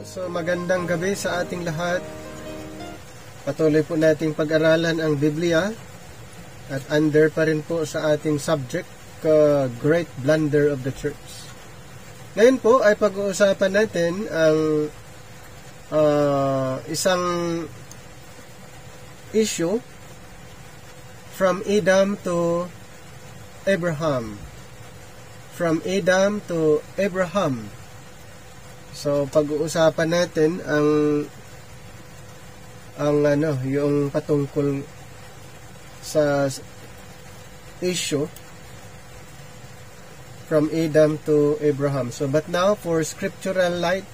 So magandang gabi sa ating lahat. Patuloy po nating pag-aralan ang Biblia at under pa rin po sa ating subject, Great Blunder of the Church. Ngayon po ay pag-uusapan natin ang isang issue from Adam to Abraham. From Adam to Abraham. So pag-uusapan natin yung patungkol sa issue from Adam to Abraham. So but now for scriptural light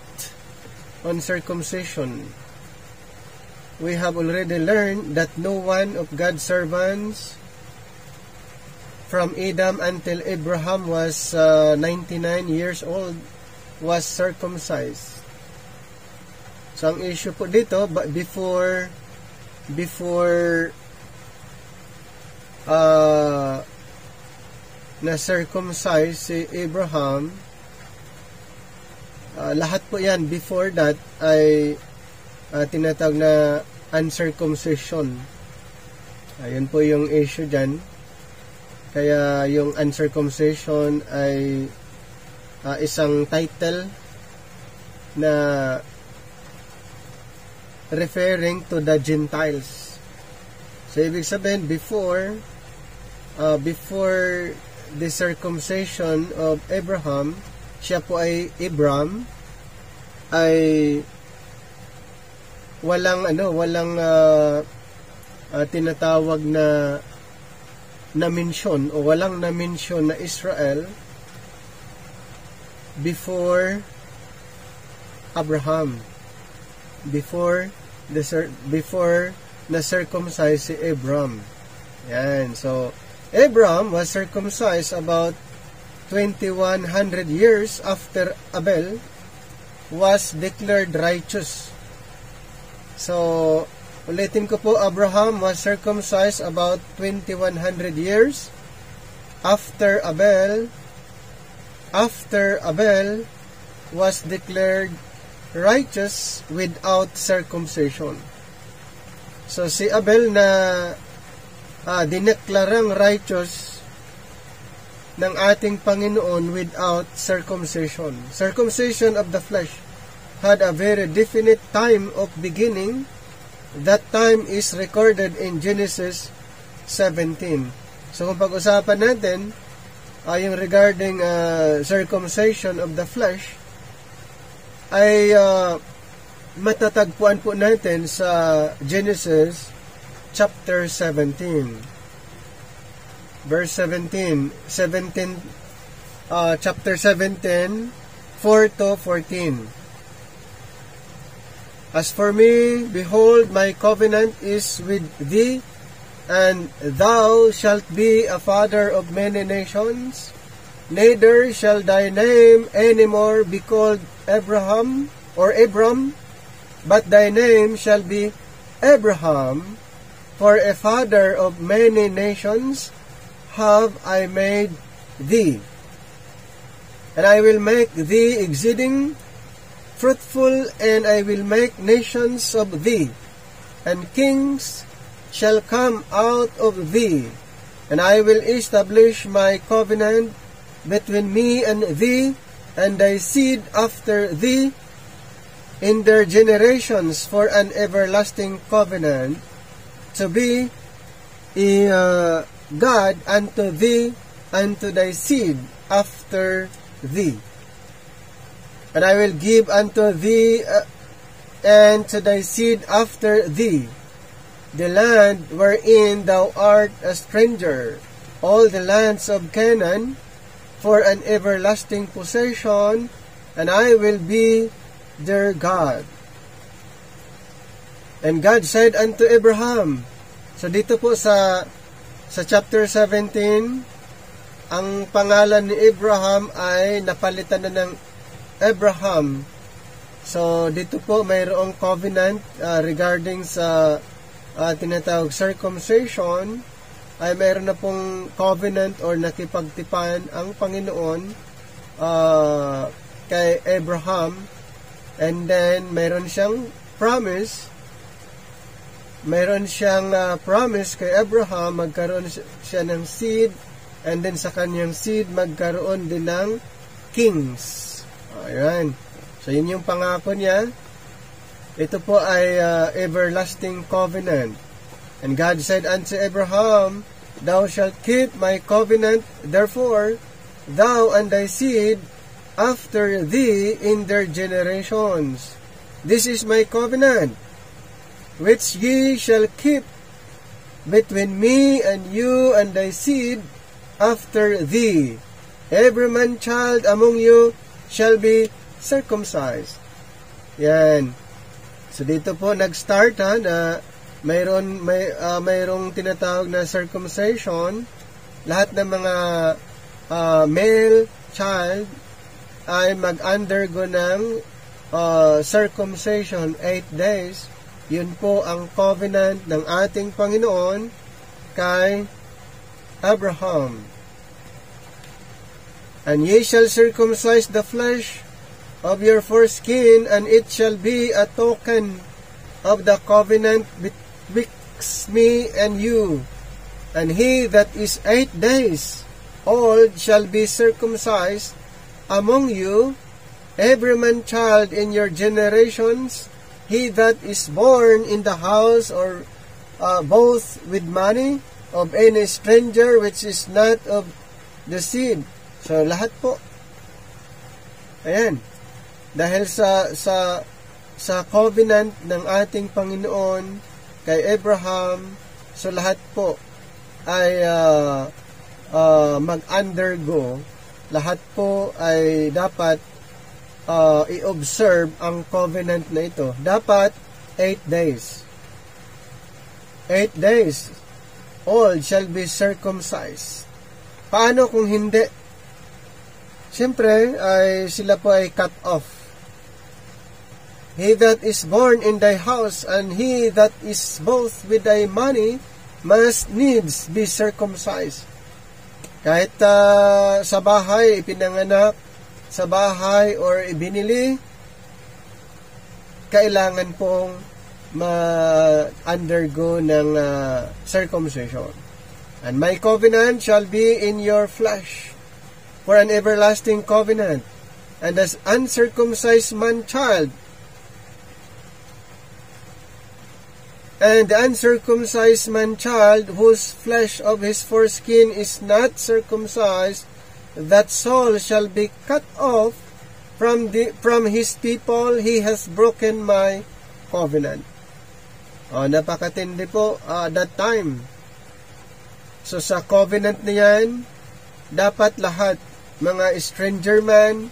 on circumcision. We have already learned that no one of God's servants from Adam until Abraham was 99 years old was circumcised. So ang issue po dito, before na-circumcise si Abraham, lahat po yan before that ay tinatawag na uncircumcision. Ayun po yung issue dyan. Kaya yung uncircumcision ay isang title na referring to the Gentiles. So ibig sabihin before the circumcision of Abraham, siya po ay Abram, ay walang tinatawag na mention o walang na-mention na Israel before Abraham, before na circumcise si Abram. Yan. So Abram was circumcised about 2100 years after Abel was declared righteous. So ulitin ko po, Abraham was circumcised about 2100 years after Abel was declared righteous without circumcision. So si Abel na dineklarang righteous ng ating Panginoon without circumcision. Circumcision of the flesh had a very definite time of beginning. That time is recorded in Genesis 17. So kung pag-usapan natin yung regarding circumcision of the flesh, ay matatagpuan po natin sa Genesis chapter 17. Verse 17. Chapter 17, 4 to 14. As for me, behold, my covenant is with thee, and thou shalt be a father of many nations. Neither shall thy name any more be called Abraham or Abram, but thy name shall be Abraham, for a father of many nations have I made thee. And I will make thee exceeding fruitful, and I will make nations of thee, and kings shall come out of thee, and I will establish my covenant between me and thee, and thy seed after thee, in their generations for an everlasting covenant, to be a God unto thee, and to thy seed after thee. And I will give unto thee and to thy seed after thee the land wherein thou art a stranger, all the lands of Canaan, for an everlasting possession, and I will be their God. And God said unto Abraham. So dito po sa chapter 17, ang pangalan ni Abraham ay napalitan na ng Abraham. So dito po mayroong covenant regarding sa tinatawag circumcision, ay mayroon na pong covenant or nakipagtipan ang Panginoon kay Abraham And then, mayroon siyang promise. Mayroon siyang promise kay Abraham, magkaroon siya ng seed, and then sa kanyang seed, magkaroon din ng kings. Ayan. So, yun yung pangako niya. Ito po ay everlasting covenant. And God said unto Abraham, Thou shalt keep my covenant, therefore, thou and thy seed after thee in their generations. This is my covenant, which ye shall keep between me and you and thy seed after thee. Every man child among you shall be circumcised. Yan. So dito po nag-start na mayroong tinatawag na circumcision. Lahat ng mga male child ay mag-undergo ng circumcision 8 days. Yun po ang covenant ng ating Panginoon kay Abraham. And ye shall circumcise the flesh of your foreskin, and it shall be a token of the covenant betwixt me and you. And he that is 8 days old shall be circumcised among you, every man child in your generations, he that is born in the house or both with money of any stranger which is not of the seed. So lahat po. Ayan. Dahil sa covenant ng ating Panginoon kay Abraham, so lahat po ay mag-undergo, lahat po ay dapat i-observe ang covenant na ito. Dapat 8 days. 8 days all shall be circumcised. Paano kung hindi? Siyempre, sila po ay cut off. He that is born in thy house and he that is both with thy money must needs be circumcised. Kahit sa bahay, ipinanganak, sa bahay or ibinili, kailangan pong ma-undergo ng circumcision. And my covenant shall be in your flesh for an everlasting covenant, and as uncircumcised man child, and the uncircumcised man child, whose flesh of his foreskin is not circumcised, that soul shall be cut off from his people. He has broken my covenant. Napakatindi po that time. So sa covenant na yan, dapat lahat, mga stranger man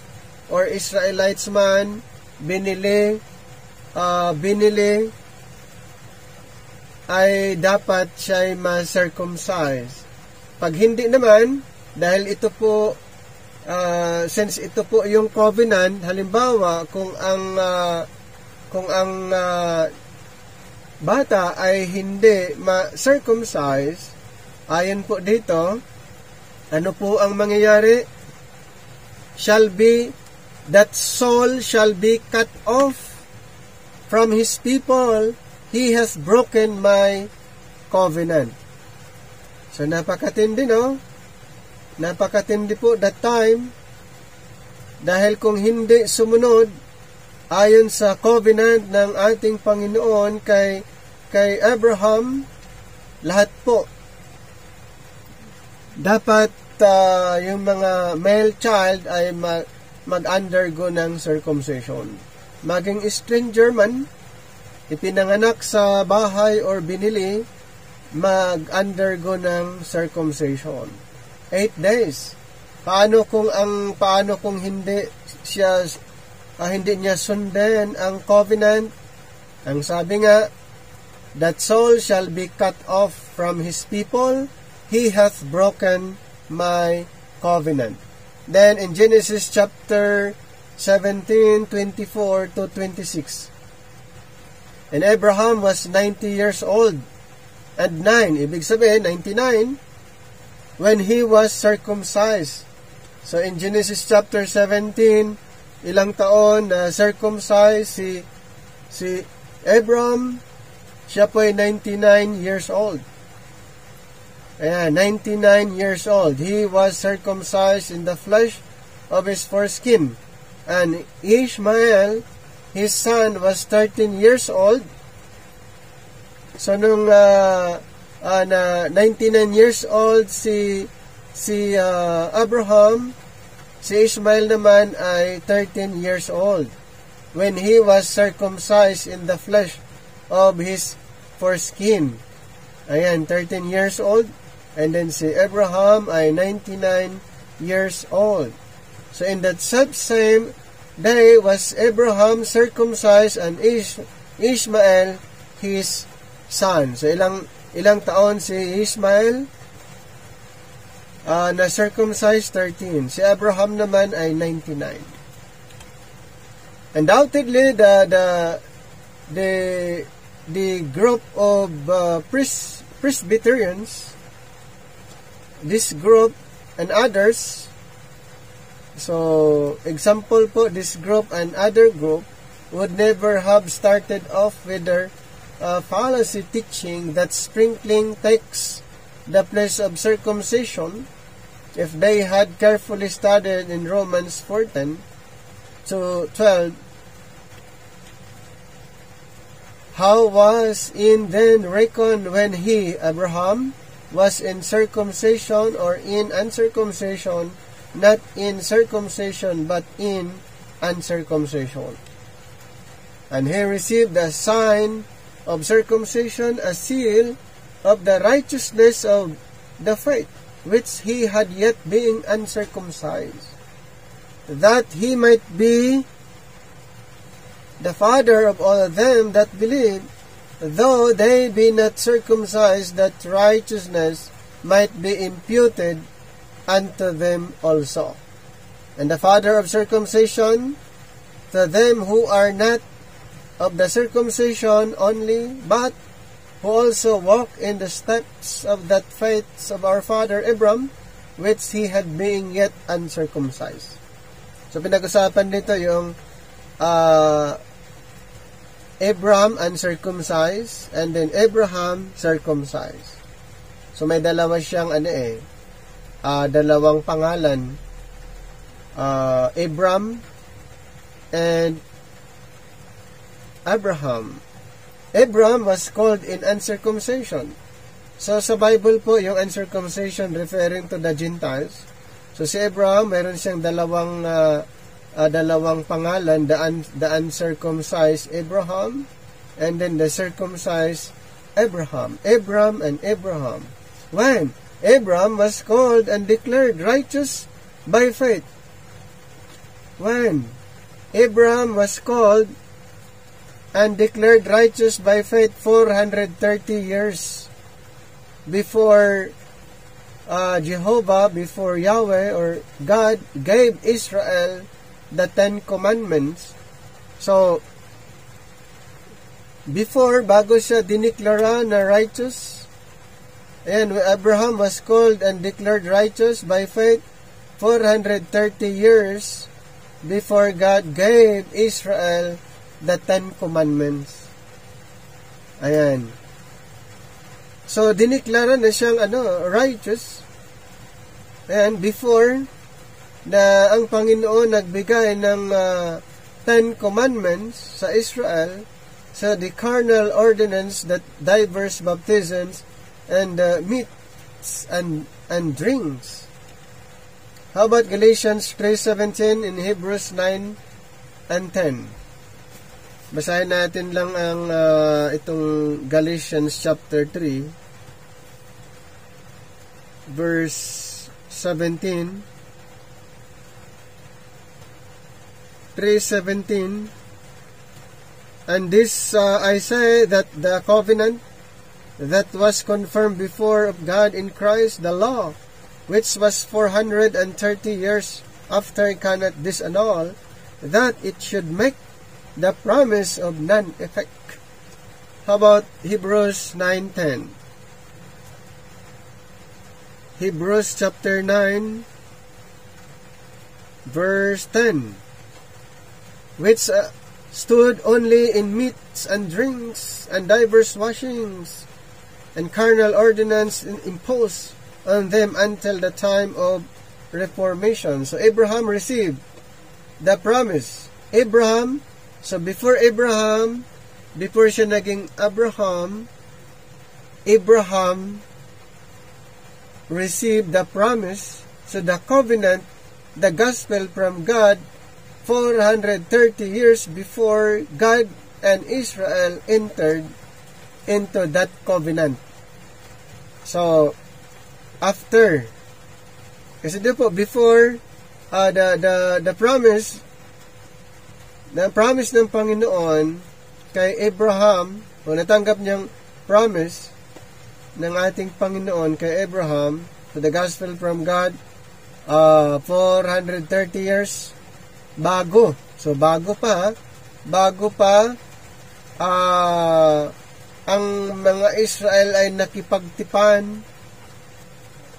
or Israelites man, binili ay dapat siya'y ma-circumcise. Pag hindi naman, dahil ito po, since ito po yung covenant, halimbawa, kung ang bata ay hindi ma-circumcise, ayon po dito, ano po ang mangyayari? That soul shall be cut off from his people. He has broken my covenant. So, napakatindi, no? Napakatindi po that time. Dahil kung hindi sumunod, ayon sa covenant ng ating Panginoon kay Abraham, lahat po, dapat yung mga male child ay mag-undergo ng circumcision. Maging stranger man, ipinanganak sa bahay or binili, mag-undergo ng circumcision. 8 days. Paano kung hindi niya sundan ang covenant? Ang sabi nga, that soul shall be cut off from his people. He hath broken my covenant. Then in Genesis chapter 17:24 to 26. And Abraham was 90 years old and 9, ibig sabihin 99, when he was circumcised. So in Genesis chapter 17 ilang taon na circumcised si Abram. Siya po ay 99 years old. Ayan, 99 years old. He was circumcised in the flesh of his foreskin. And Ishmael, his son, was 13 years old. So nung na 99 years old si Abraham, si Ishmael naman ay 13 years old when he was circumcised in the flesh of his foreskin. Ayan, 13 years old. And then si Abraham ay 99 years old. So in that same day was Abraham circumcised and Ishmael his son. So ilang taon si Ishmael? Na circumcised 13. Si Abraham naman ay 99. Undoubtedly the group of Presbyterians, this group and others, so example po, this group and other group would never have started off with their fallacy teaching that sprinkling takes the place of circumcision if they had carefully studied in Romans 4:10 to 12. How was in then reckoned when he, Abraham, was in circumcision or in uncircumcision, not in circumcision but in uncircumcision? And he received the sign of circumcision, a seal of the righteousness of the faith, which he had yet being uncircumcised, that he might be the father of all of them that believe, though they be not circumcised, that righteousness might be imputed unto them also. And the father of circumcision to them who are not of the circumcision only, but who also walk in the steps of that faith of our father Abram, which he had being yet uncircumcised. So pinag-usapan dito yung Abram uncircumcised and then Abraham circumcised. So may dalawa siyang dalawang pangalan, Abram and Abraham. Abram was called in uncircumcision. So sa Bible po, yung uncircumcision referring to the Gentiles. So si Abraham, meron siyang dalawang pangalan, the uncircumcised Abraham and then the circumcised Abraham. Abram and Abraham. When Abram was called and declared righteous by faith. When Abram was called and declared righteous by faith 430 years before Jehovah, before Yahweh or God gave Israel the 10 Commandments. So, bago siya diniklara na righteous, and Abraham was called and declared righteous by faith 430 years before God gave Israel the 10 Commandments. Ayan. So, diniklara na siyang righteous. And before na ang Panginoon nagbigay ng 10 Commandments sa Israel, so the carnal ordinance that diverse baptisms and meats and drinks. How about Galatians 3:17 in Hebrews 9 and 10? Basahin natin lang ang itong Galatians chapter 3 verse 17. 3:17. And this I say, that the covenant that was confirmed before of God in Christ, the law, which was 430 years after, cannot disannul, that it should make the promise of none effect. How about Hebrews 9:10? Hebrews chapter 9 verse 10. which stood only in meats and drinks and divers washings, and carnal ordinance imposed on them until the time of Reformation. So Abraham received the promise. Before siya naging Abraham received the promise. So the covenant, the gospel from God, 430 years before God and Israel entered into that covenant. So, after, kasi before the promise ng Panginoon kay Abraham, o natanggap niyang promise ng ating Panginoon kay Abraham, to the gospel from God, 430 years bago. So, bago pa ang mga Israel ay nakipagtipan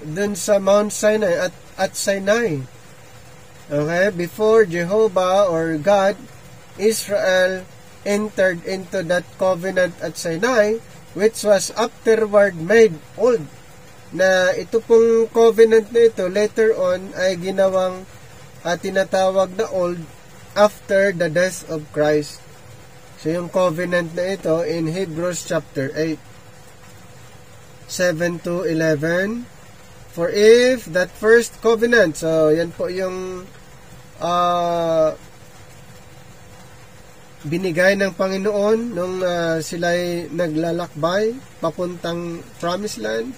dun sa Mount Sinai at Sinai. Okay? Before Jehovah or God, Israel entered into that covenant at Sinai, which was afterward made old. Na ito pong covenant na ito, later on, ay ginawang tinatawag na old after the death of Christ. So, yung covenant na ito in Hebrews chapter 8, 7-11. For if that first covenant, so yan po yung binigay ng Panginoon nung sila'y naglalakbay papuntang Promised Land.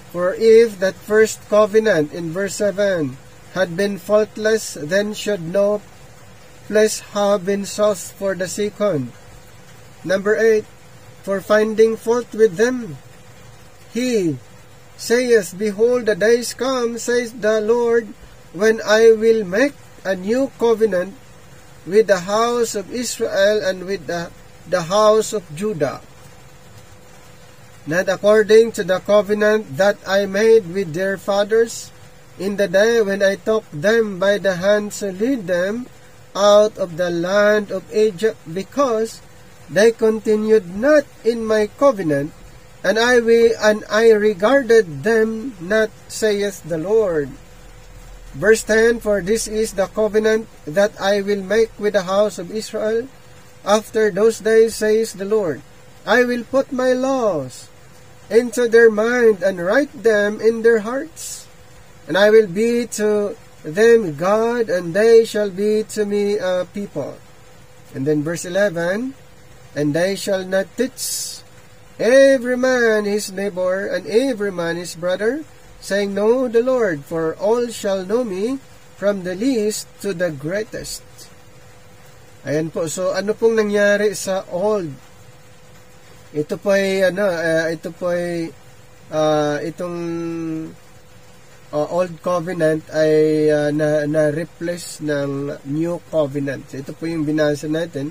For if that first covenant in verse 7 had been faultless, then should no flesh have been sought for the second. Number 8, for finding fault with them, he says, behold, the days come, says the Lord, when I will make a new covenant with the house of Israel and with the house of Judah, not according to the covenant that I made with their fathers in the day when I took them by the hand to lead them out of the land of Egypt, because they continued not in my covenant, and I regarded them not, saith the Lord. Verse 10, for this is the covenant that I will make with the house of Israel after those days, says the Lord. I will put my laws into their mind and write them in their hearts, and I will be to them God, and they shall be to me a people. And then verse 11, and they shall not teach every man his neighbor and every man his brother, saying, know the Lord, for all shall know me, from the least to the greatest. Ayan po. So, ano pong nangyari sa old? Ito po ay, itong old covenant ay na-replace ng new covenant. So, ito po yung binasa natin.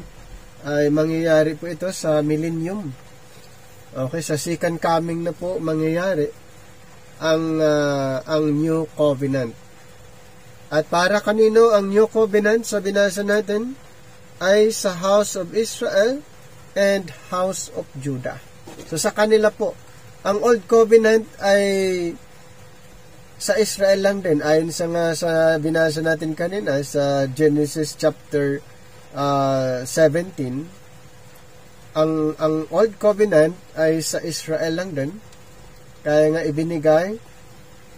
Ay mangyayari po ito sa millennium. Okay, sa second coming na po mangyayari ang new covenant. At para kanino ang new covenant sa binasa natin? Ay sa house of Israel and house of Judah. So sa kanila po, ang old covenant ay sa Israel lang din, ayon sa binasa natin kanina sa Genesis chapter 17. Ang old covenant ay sa Israel lang din, kaya nga ibinigay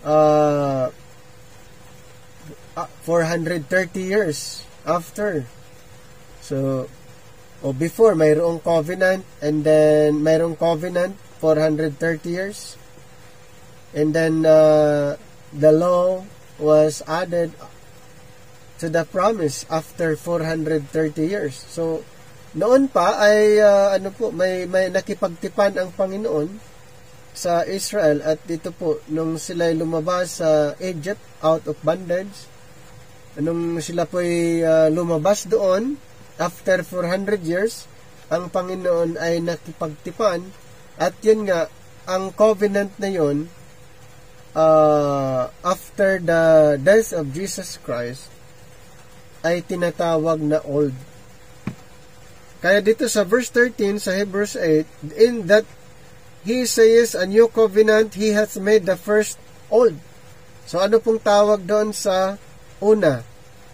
430 years after. So before, mayroong covenant, and then mayroong covenant 430 years, and then the law was added to the promise after 430 years. So noon pa ay may nakipagtipan ang Panginoon sa Israel, at dito po nung sila lumabas sa Egypt out of bondage, nung sila po ay lumabas doon after 400 years, ang Panginoon ay nakipagtipan, at yun nga, ang covenant na yun, after the death of Jesus Christ, ay tinatawag na old Kaya dito sa verse 13 sa Hebrews 8, in that he says a new covenant, he hath made the first old. So ano pong tawag doon sa una?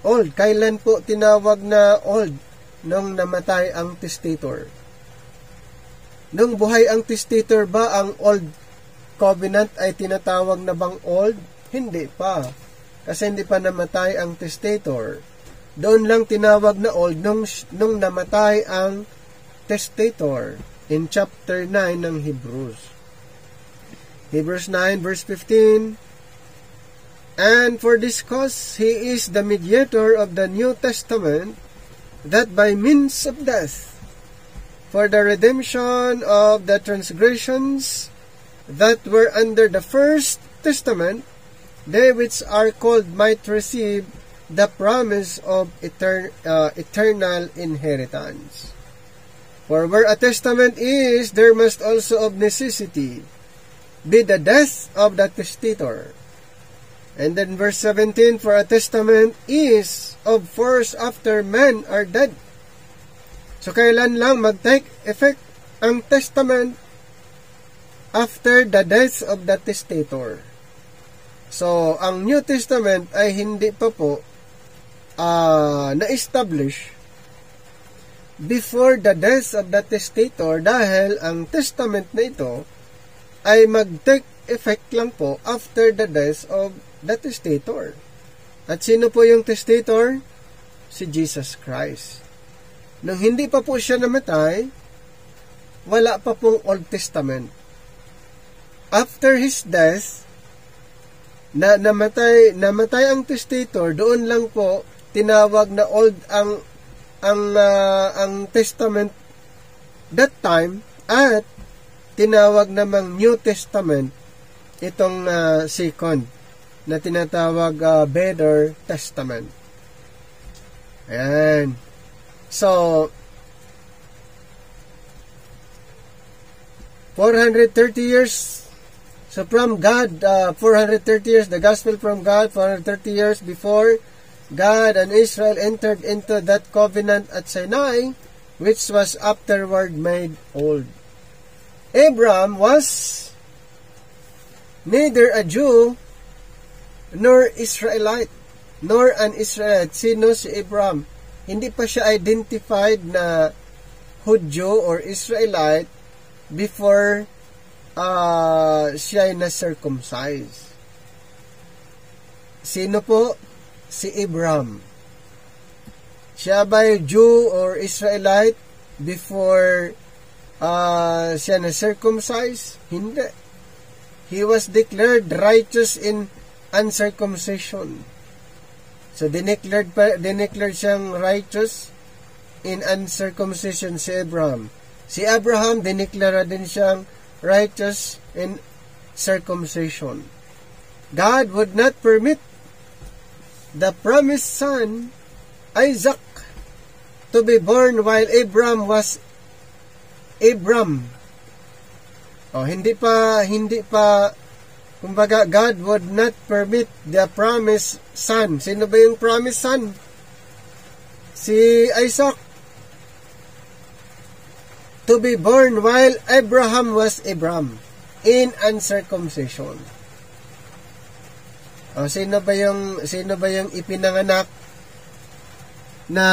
Old. Kailan po tinawag na old? Nung namatay ang testator. Nung buhay ang testator ba ang old covenant ay tinatawag na bang old? Hindi pa. Kasi hindi pa namatay ang testator. Doon lang tinawag na old nung namatay ang testator in chapter 9 ng Hebrews. Hebrews 9 verse 15. And for this cause he is the mediator of the New Testament, that by means of death, for the redemption of the transgressions that were under the first testament, they which are called might receive the promise of eternal inheritance. For where a testament is, there must also of necessity be the death of the testator. And then verse 17, for a testament is of force after men are dead. So kailan lang mag-take effect ang testament? After the death of the testator. So ang New Testament ay hindi pa po na-establish before the death of the testator, dahil ang testament na ito ay mag-take effect lang po after the death of the testator. At sino po yung testator? Si Jesus Christ. Nung hindi pa po siya namatay, wala pa pong Old Testament. After his death, namatay ang testator, doon lang po tinawag na old ang testament that time, at tinawag namang New Testament itong second na tinatawag Better Testament. Ayan. So 430 years. So from God, 430 years, the gospel from God, 430 years before God and Israel entered into that covenant at Sinai, which was afterward made old. Abraham was neither a Jew nor Israelite, nor an Israelite. Sino si Abraham? Hindi pa siya identified na Hudyo or Israelite before siya ay na-circumcise. Sino po? Si Abraham. Siya ba Jew or Israelite before siya na-circumcise? Hindi. He was declared righteous in uncircumcision. So, dineclared siyang righteous in uncircumcision si Abraham. Si Abraham, dineklara din siyang righteous in circumcision. God would not permit the promised son, Isaac, to be born while Abraham was Abram. Hindi pa, kumbaga, God would not permit the promised son. Sino ba yung promised son? Si Isaac. To be born while Abraham was Abram in uncircumcision. Sino ba yung ipinanganak na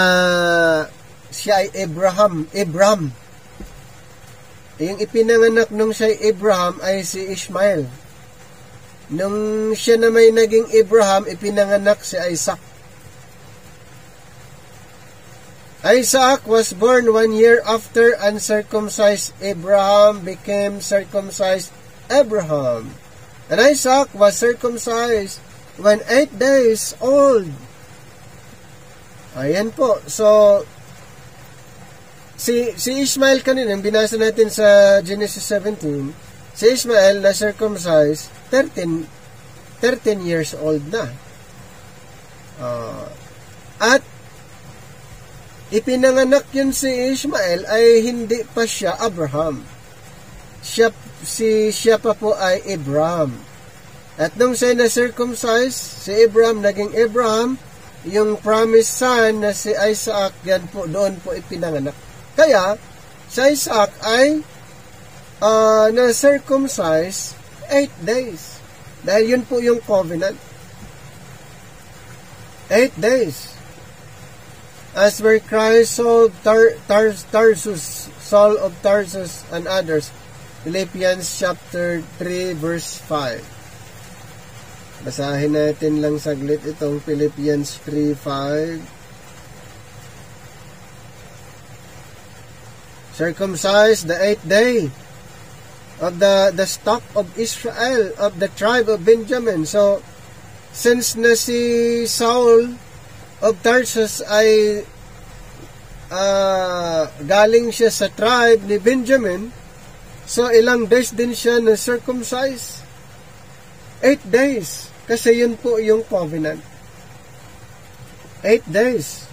siya ay Abram? Yung ipinanganak nung siya ay Abraham ay si Ishmael. Nung siya na may naging Abraham, ipinanganak si Isaac. Isaac was born 1 year after uncircumcised Abraham became circumcised Abraham. And Isaac was circumcised when 8 days old. Ayan po. So, si Ishmael kanina, binasa natin sa Genesis 17, si Ishmael na circumcised 13 years old na. At ipinanganak yun si Ishmael ay hindi pa siya Abraham. Siya pa po ay Abraham. At nung siya na-circumcise, si Abraham naging Abraham, yung promised son na si Isaac, yan po, doon po ipinanganak. Kaya, si Isaac ay na-circumcise 8 days. Dahil yun po yung covenant. 8 days. As where Christ Saul of Tarsus and others. Philippians chapter 3 verse 5. Basahin natin lang saglit itong Philippians 3:5. Circumcised the 8th day of the stock of Israel, of the tribe of Benjamin. So, since na si Saul of Tarsus ay galing siya sa tribe ni Benjamin, so ilang days din siya na circumcise? 8 days. Kasi yun po yung covenant. 8 days.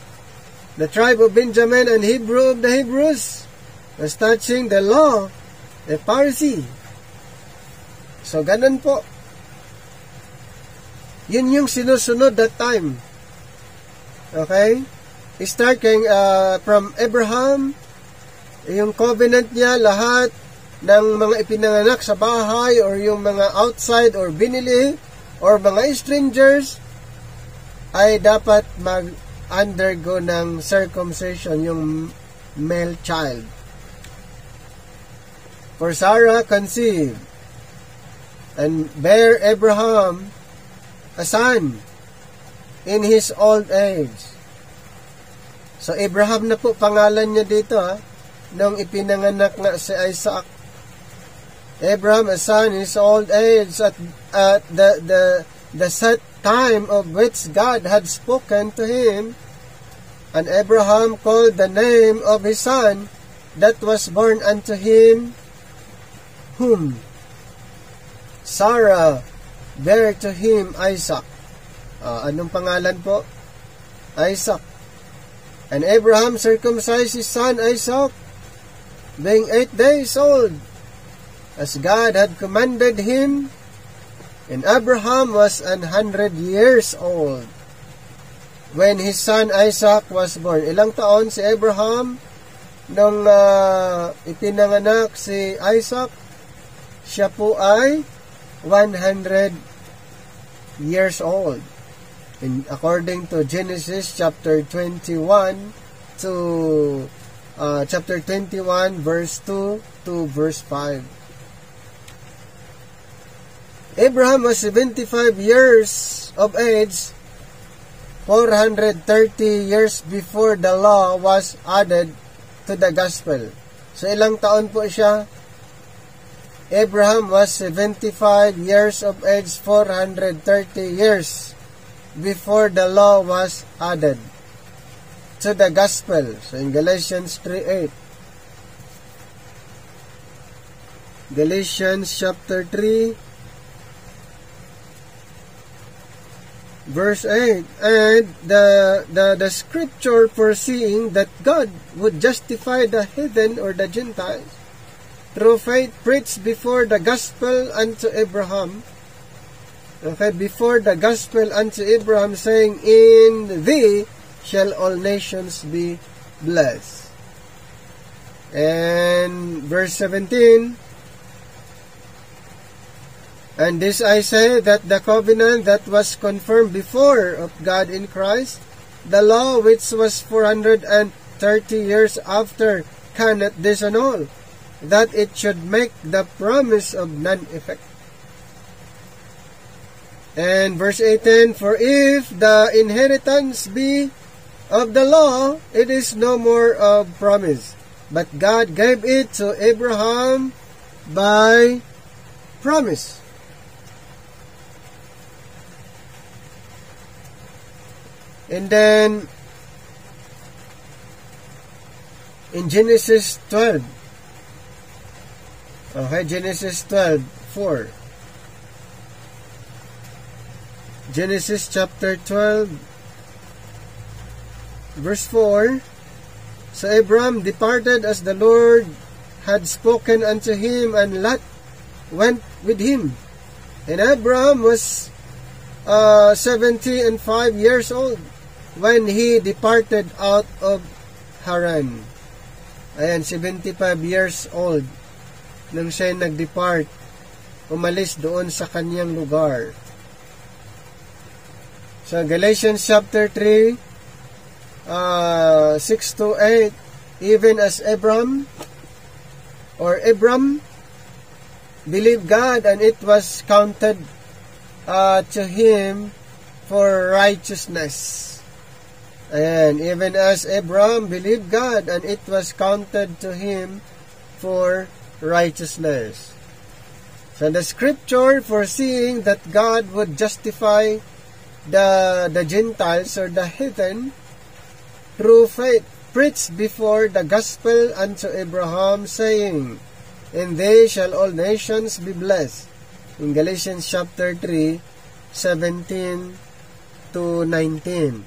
The tribe of Benjamin and Hebrew of the Hebrews was touching the law, the Pharisee. So, ganun po. Yun yung sinusunod that time. Okay? Starting from Abraham, yung covenant niya, lahat ng mga ipinanganak sa bahay or yung mga outside or binili or mga strangers ay dapat mag-undergo ng circumcision, yung male child. For Sarah conceived and bare Abraham a son in his old age. So, Abraham na po pangalan niya dito, nung ipinanganak na si Isaac. Abraham, a son in his old age, at the set time of which God had spoken to him, and Abraham called the name of his son that was born unto him, whom Sarah bare to him Isaac. Anong pangalan po? Isaac. And Abraham circumcised his son Isaac, being 8 days old, as God had commanded him, and Abraham was 100 years old when his son Isaac was born. Ilang taon si Abraham nung ipinanganak si Isaac? Siya po ay 100 years old. And according to Genesis chapter 21 to chapter 21 verse 2 to verse 5. Abraham was 75 years of age, 430 years before the law was added to the gospel. So ilang taon po siya? Abraham was 75 years of age, 430 years before the law was added to the gospel. So in Galatians 3:8. Galatians chapter 3 verse 8. And the scripture foreseeing that God would justify the heathen or the Gentiles through faith preached before the gospel unto Abraham. Okay, before the gospel unto Abraham, saying, in thee shall all nations be blessed. And verse 17, and this I say, that the covenant that was confirmed before of God in Christ, the law which was 430 years after, cannot disannul, that it should make the promise of none effect. And verse 18, for if the inheritance be of the law, it is no more of promise, but God gave it to Abraham by promise. And then, in Genesis 12, okay, Genesis 12:4. Genesis chapter 12, verse 4. So Abram departed as the Lord had spoken unto him, and Lot went with him. And Abram was 75 years old when he departed out of Haran. Ayan, 75 years old nang siya nag-depart, umalis doon sa kanyang lugar. So, Galatians chapter 3, 6 to 8, even as Abram believed God, and it was counted to him for righteousness. And even as Abram believed God, and it was counted to him for righteousness. So the scripture, foreseeing that God would justify the Gentiles or the heathen through faith, preached before the gospel unto Abraham, saying, "In thee shall all nations be blessed." In Galatians chapter 3, 17 to 19.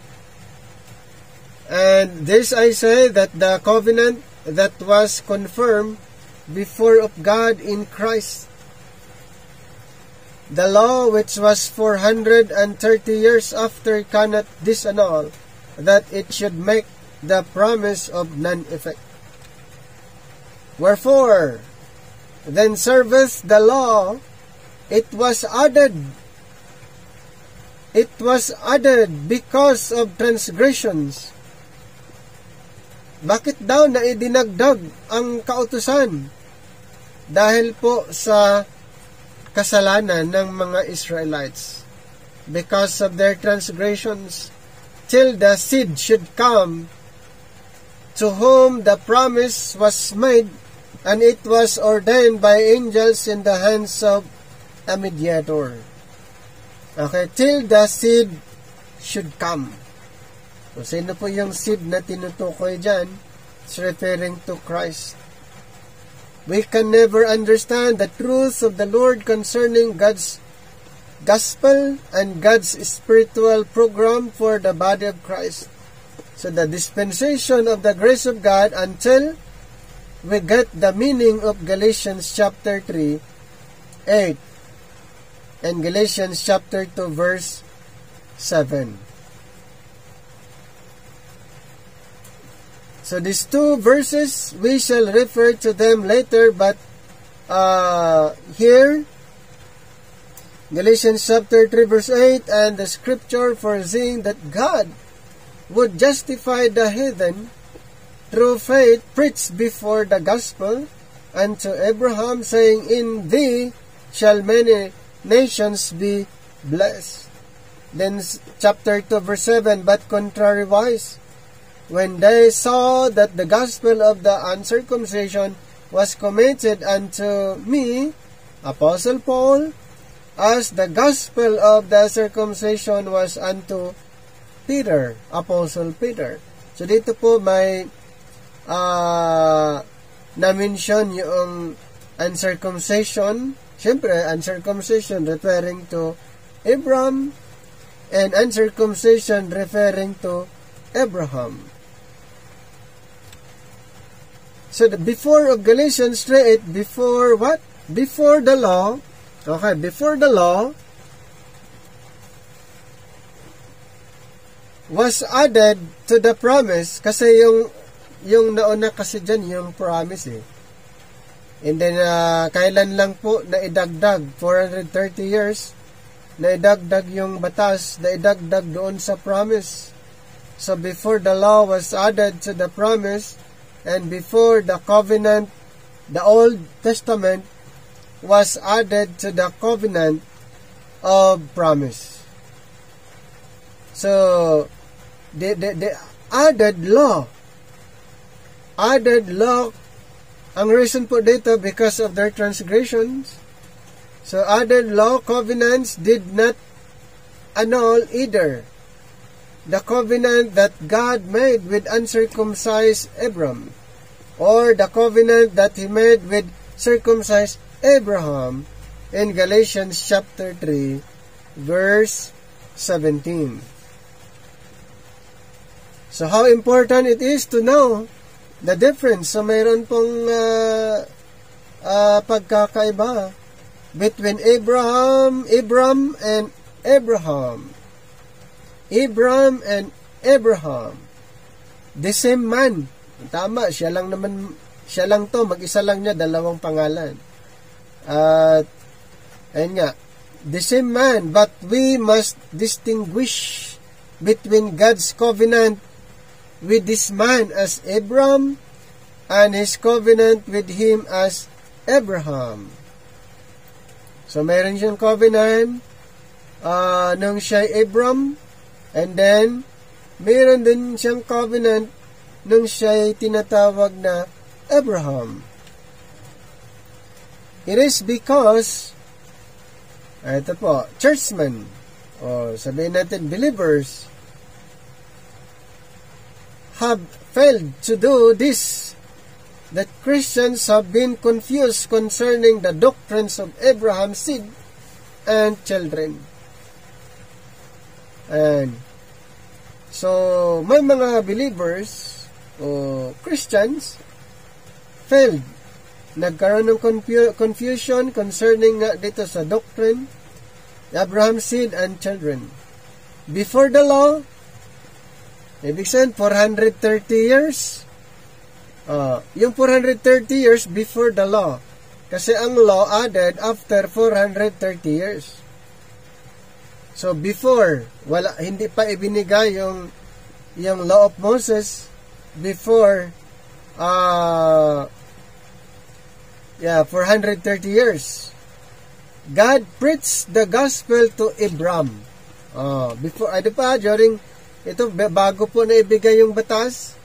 And this I say, that the covenant that was confirmed before of God in Christ, the law which was 430 years after, cannot disannul, that it should make the promise of none effect. Wherefore, then serveth the law, it was added because of transgressions. Bakit daw na idinagdag ang kautusan? Dahil po sa kasalanan ng mga Israelites. Because of their transgressions, till the seed should come, to whom the promise was made, and it was ordained by angels in the hands of a mediator. Okay, till the seed should come. So, sino po yung seed na tinutukoy dyan? It's referring to Christ. We can never understand the truth of the Lord concerning God's gospel and God's spiritual program for the body of Christ. So, the dispensation of the grace of God until we get the meaning of Galatians chapter 3, 8, and Galatians chapter 2, verse 7. So these two verses, we shall refer to them later, but here, Galatians chapter 3 verse 8, and the scripture foreseeing that God would justify the heathen through faith, preached before the gospel unto Abraham, saying, "In thee shall many nations be blessed." Then chapter 2 verse 7, but contrariwise, when they saw that the gospel of the uncircumcision was committed unto me, Apostle Paul, as the gospel of the circumcision was unto Peter, Apostle Peter. So dito po may na-mention yung uncircumcision. Siyempre, uncircumcision referring to Abram, and uncircumcision referring to Abraham. So, before of Galatians 3:8, before what? Before the law. Okay, before the law was added to the promise, kasi yung nauna kasi dyan, yung promise eh. And then, kailan lang po na idagdag, 430 years, na idagdag yung batas, na idagdag doon sa promise. So, before the law was added to the promise, and before the covenant, the Old Testament was added to the covenant of promise. So, the added law, ang reason po dito, because of their transgressions. So, added law covenants did not annul either the covenant that God made with uncircumcised Abram, or the covenant that He made with circumcised Abraham in Galatians chapter 3, verse 17. So how important it is to know the difference. So mayroon pong pagkakaiba between Abram and Abraham. Abram and Abraham, the same man. Tama, siya lang to, mag-isa lang niya, dalawang pangalan. At, ayun nga, the same man, but we must distinguish between God's covenant with this man as Abram and his covenant with him as Abraham. So, mayroon siyang covenant nung siya Abram, and then, mayroon din siyang covenant nung siya tinatawag na Abraham. It is because, ito po, churchmen, o sabihin natin believers, have failed to do this, that Christians have been confused concerning the doctrines of Abraham's seed and children. And so, may mga believers o Christians failed. Nagkaroon ng confusion concerning nga dito sa doctrine, Abraham's seed and children. Before the law, ibig sabihin, 430 years. Yung 430 years before the law. Kasi ang law added after 430 years. So before, hindi pa ibinigay yung law of Moses before 430 years. God preached the gospel to Abram. Before, during, ito, bago po na ibigay yung batas.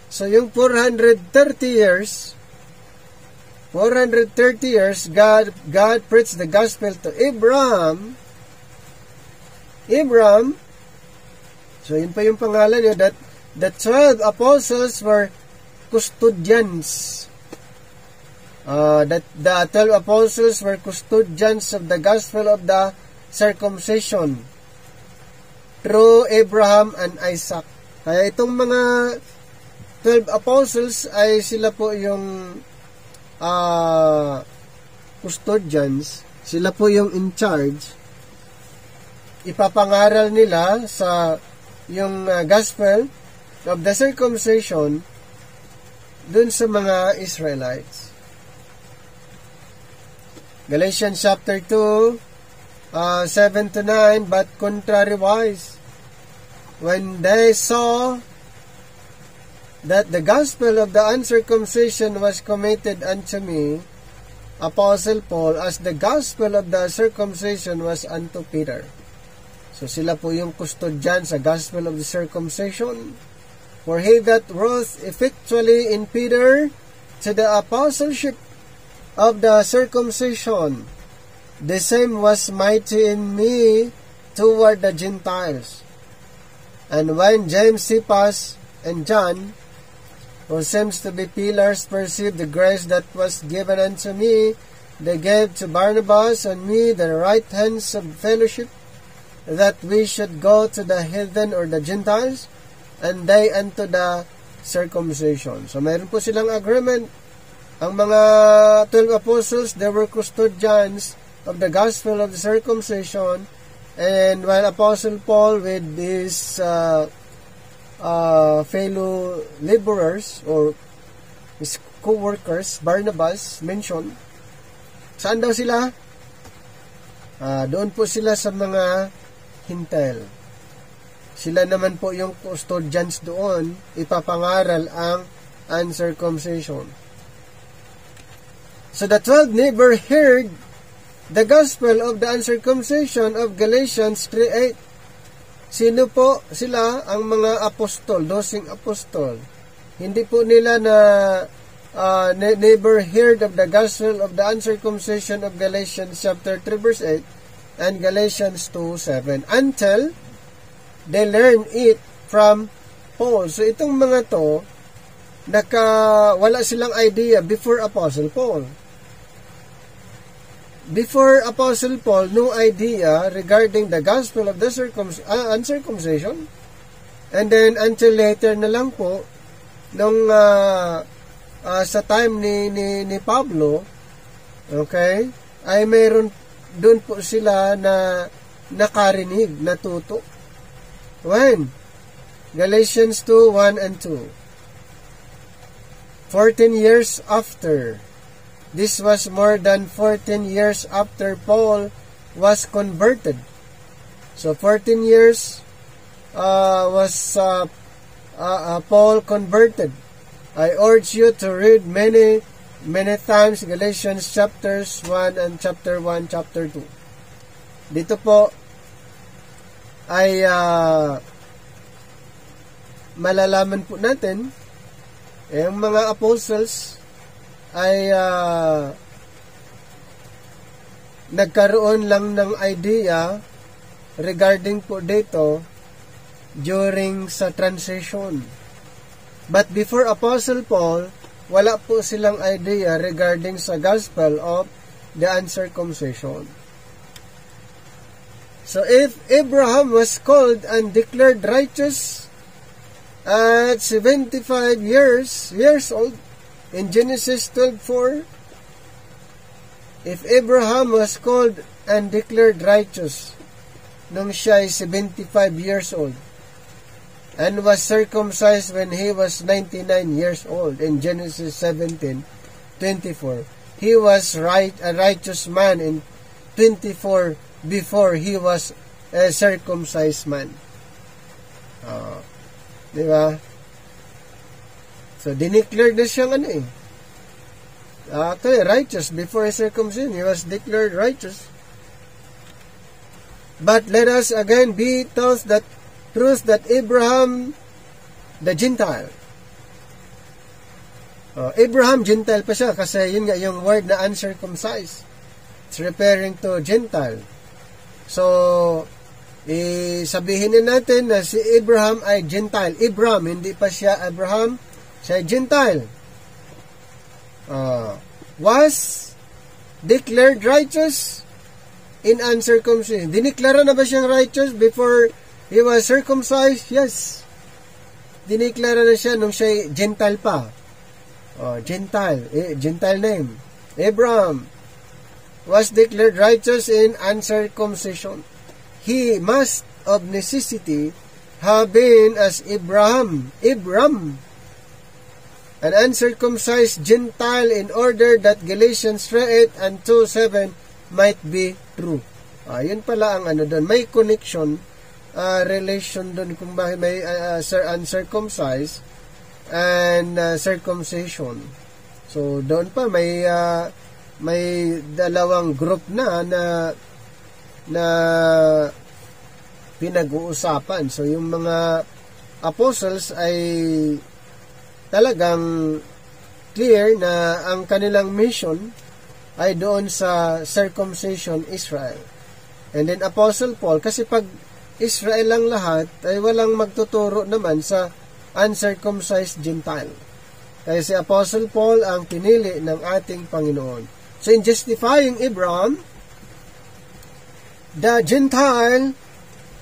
So, yung 430 years, God preached the gospel to Abram. So, yun pa yung pangalan niya, that the 12 apostles were custodians. That the 12 apostles were custodians of the gospel of the circumcision through Abraham and Isaac. Kaya itong mga 12 apostles ay sila po yung custodians, sila po yung in charge. Ipapangaral nila sa yung gospel of the circumcision dun sa mga Israelites. Galatians chapter 2, 7-9, but contrariwise, when they saw that the gospel of the uncircumcision was committed unto me, Apostle Paul, as the gospel of the circumcision was unto Peter. So sila po yung custodian sa gospel of the circumcision. For he that wrought effectually in Peter to the apostleship of the circumcision, the same was mighty in me toward the Gentiles. And when James, Cephas, and John, who seems to be pillars, perceived the grace that was given unto me, they gave to Barnabas and me the right hands of fellowship, that we should go to the heathen or the Gentiles, and they unto the circumcision. So, mayroon po silang agreement. Ang mga 12 apostles, they were custodians of the gospel of the circumcision, and while Apostle Paul with his fellow laborers or his co-workers, Barnabas, mentioned, saan daw sila? Doon po sila sa mga Hintel. Sila naman po yung custodians doon, ipapangaral ang uncircumcision. So the 12 never heard the gospel of the uncircumcision of Galatians 3:8. Sino po sila? Ang mga apostol, 12 apostol. Hindi po nila never heard of the gospel of the uncircumcision of Galatians chapter 3 verse 8 and Galatians 2:7 until they learn it from Paul. So itong mga to, wala silang idea before Apostle Paul. Before Apostle Paul, no idea regarding the gospel of the uncircumcision. And then, until later na lang po, nung sa time ni Pablo, okay, ay mayroon doon po sila na nakarinig, natuto. When? Galatians 2:1 and 2. 14 years after. This was more than 14 years after Paul was converted. So 14 years was Paul converted. I urge you to read many times Galatians chapters 1 and chapter 1, chapter 2. Dito po ay malalaman po natin yung mga apostles ay nagkaroon lang ng idea regarding po dito during sa transition. But before Apostle Paul, wala po silang idea regarding sa gospel of the uncircumcision. So if Abraham was called and declared righteous at 75 years old in Genesis 12:4, if Abraham was called and declared righteous nung siya ay 75 years old and was circumcised when he was 99 years old in Genesis 17:24, he was a righteous man in 24 before he was a circumcised man. Di ba? So, dineclared na siyang actually, righteous before his circumcision. He was declared righteous. But let us again be taught that truth that Abraham, the Gentile. Abraham, Gentile pa siya kasi yun nga yung word na uncircumcised. It's referring to Gentile. So, sabihin natin na si Abraham ay Gentile. Abraham, hindi pa siya Abraham, siya ay Gentile. Was declared righteous in uncircumcision. Dineklara na ba siyang righteous before he was circumcised? Yes. Dineklara na siya nung siya Gentile pa. Gentile. Gentile name. Abraham was declared righteous in uncircumcision. He must of necessity have been as Abram, an uncircumcised Gentile, in order that Galatians 3:8 and 2:7 might be true. Yun pala ang doon. May connection, relation doon kung bakit may uncircumcised and circumcision. So, doon pa may dalawang group na pinag-uusapan. So, yung mga apostles ay talagang clear na ang kanilang mission ay doon sa circumcision Israel. And then Apostle Paul, kasi pag Israel lang lahat, ay walang magtuturo naman sa uncircumcised Gentile. Kaya si Apostle Paul ang pinili ng ating Panginoon. So in justifying Abraham, the Gentile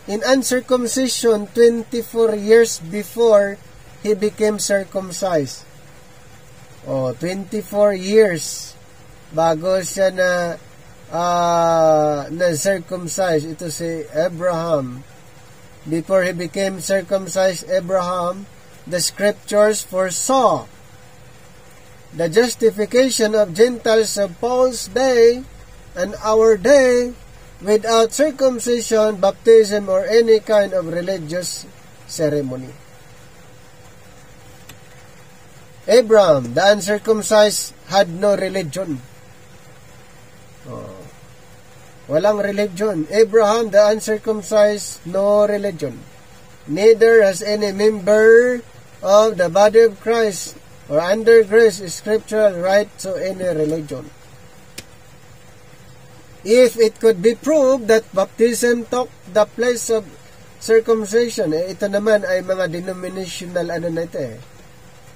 in uncircumcision 24 years before he became circumcised. 24 years bago siya na circumcised. Ito si Abraham. Before he became circumcised, Abraham, the scriptures foresaw the justification of Gentiles of Paul's day and our day without circumcision, baptism, or any kind of religious ceremony. Abraham, the uncircumcised, had no religion. Walang religion. Abraham, the uncircumcised, no religion. Neither has any member of the body of Christ or under grace scriptural right to any religion. If it could be proved that baptism took the place of circumcision, ito naman ay mga denominational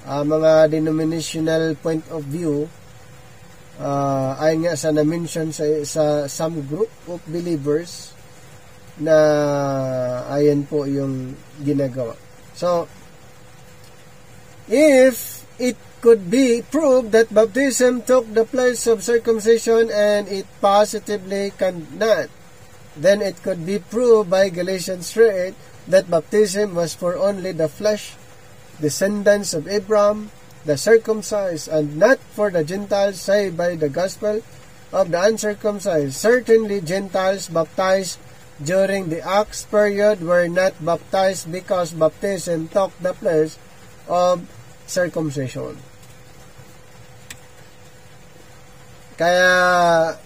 mga denominational point of view, ay nga sa na-mention sa some group of believers na ayan po yung ginagawa. So, if it could be proved that baptism took the place of circumcision, and it positively cannot, then it could be proved by Galatians 3:8 that baptism was for only the flesh, descendants of Abraham, the circumcised, and not for the Gentiles saved by the gospel of the uncircumcised. Certainly Gentiles baptized during the Acts period were not baptized because baptism took the place of circumcision. Kaya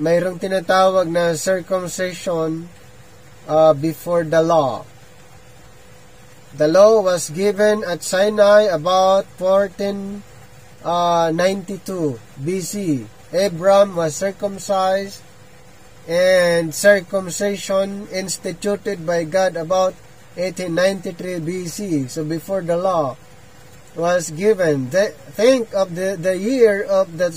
mayroong tinatawag na circumcision before the law. The law was given at Sinai about 1492 BC. Abram was circumcised, and circumcision instituted by God about 1893 BC. So before the law was given. Think of the year of the...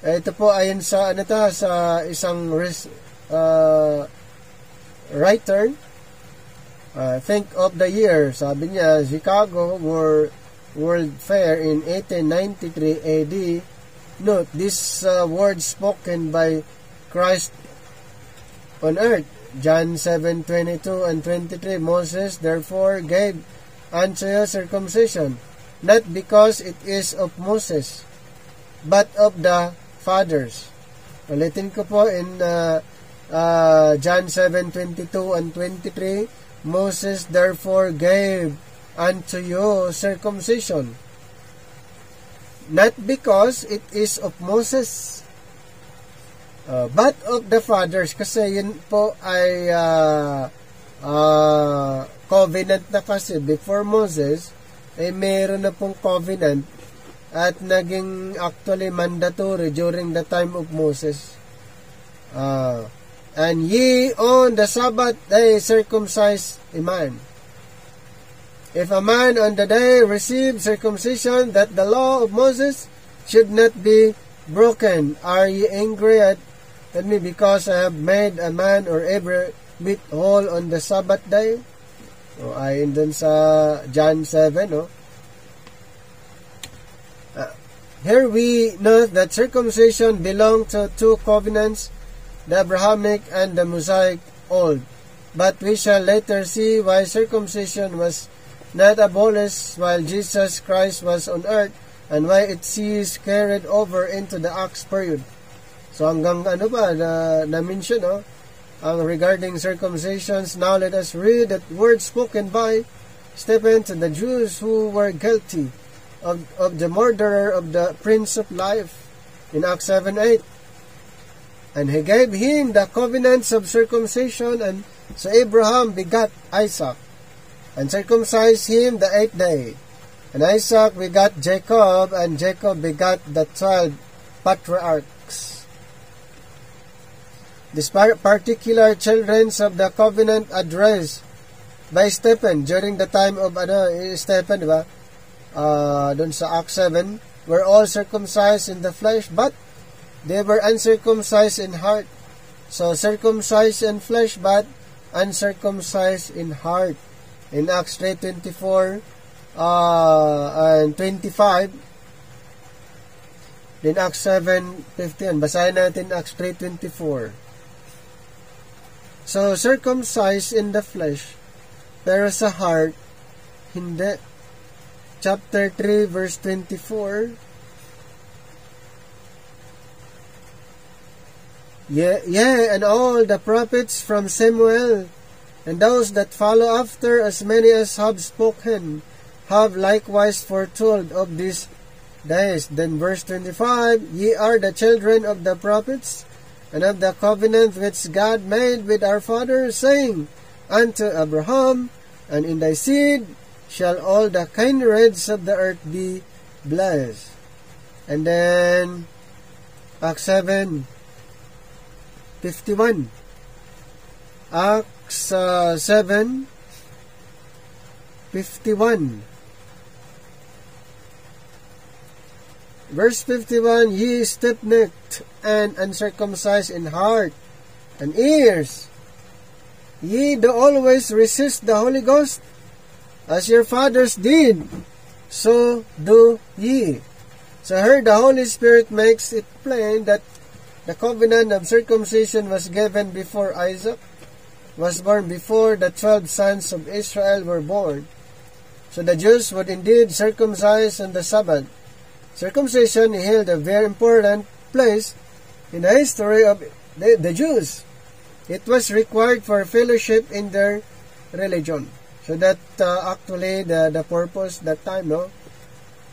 Ito po ayon sa sa isang writer. Think of the year. Sabi niya, Chicago World Fair in 1893 AD. Note, this word spoken by Christ on earth. John 7:22 and 23. Moses therefore gave unto you circumcision, not because it is of Moses, but of the fathers. Ulitin ko po in John 7:22 and 23. Moses therefore gave unto you circumcision, not because it is of Moses, but of the fathers. Kasi yun po ay covenant na kasi. Before Moses, ay meron na pong covenant at naging actually mandatory during the time of Moses. And ye on the Sabbath day circumcise a man. If a man on the day receive circumcision, that the law of Moses should not be broken. Are ye angry at me because I have made a man or every bit whole on the Sabbath day? Ayon dun sa John 7, no? Here we note that circumcision belonged to two covenants, the Abrahamic and the Mosaic old. But we shall later see why circumcision was not abolished while Jesus Christ was on earth, and why it is carried over into the Acts period. So hanggang na-mention, no? Ang regarding circumcisions. Now let us read that word spoken by Stephen to the Jews who were guilty of the murderer of the Prince of Life in Acts 7:8. And he gave him the covenants of circumcision, and so Abraham begat Isaac, and circumcised him the 8th day. And Isaac begat Jacob, and Jacob begat the 12 patriarchs. These particular children of the covenant addressed by Stephen during the time of Stephen, diba? Doon sa Acts 7, were all circumcised in the flesh, but they were uncircumcised in heart. So, circumcised in flesh, but uncircumcised in heart. In Acts 3:24 and 25, in Acts 7:15, basahin natin Acts 3:24. So, circumcised in the flesh, pero sa heart, hindi. Chapter 3, verse 24, Yea, and all the prophets from Samuel, and those that follow after, as many as have spoken, have likewise foretold of these days. Then verse 25, Ye are the children of the prophets, and of the covenant which God made with our fathers, saying, Unto Abraham, and in thy seed shall all the kindreds of the earth be blessed. And then Acts 7:51. Acts 7:51. Verse 51, Ye stiff-necked and uncircumcised in heart and ears, ye do always resist the Holy Ghost, as your fathers did, so do ye. So here the Holy Spirit makes it plain that the covenant of circumcision was given before Isaac was born, before the 12 sons of Israel were born. So the Jews would indeed circumcise on the Sabbath. Circumcision held a very important place in the history of the Jews. It was required for fellowship in their religion. So that actually the purpose that time, no?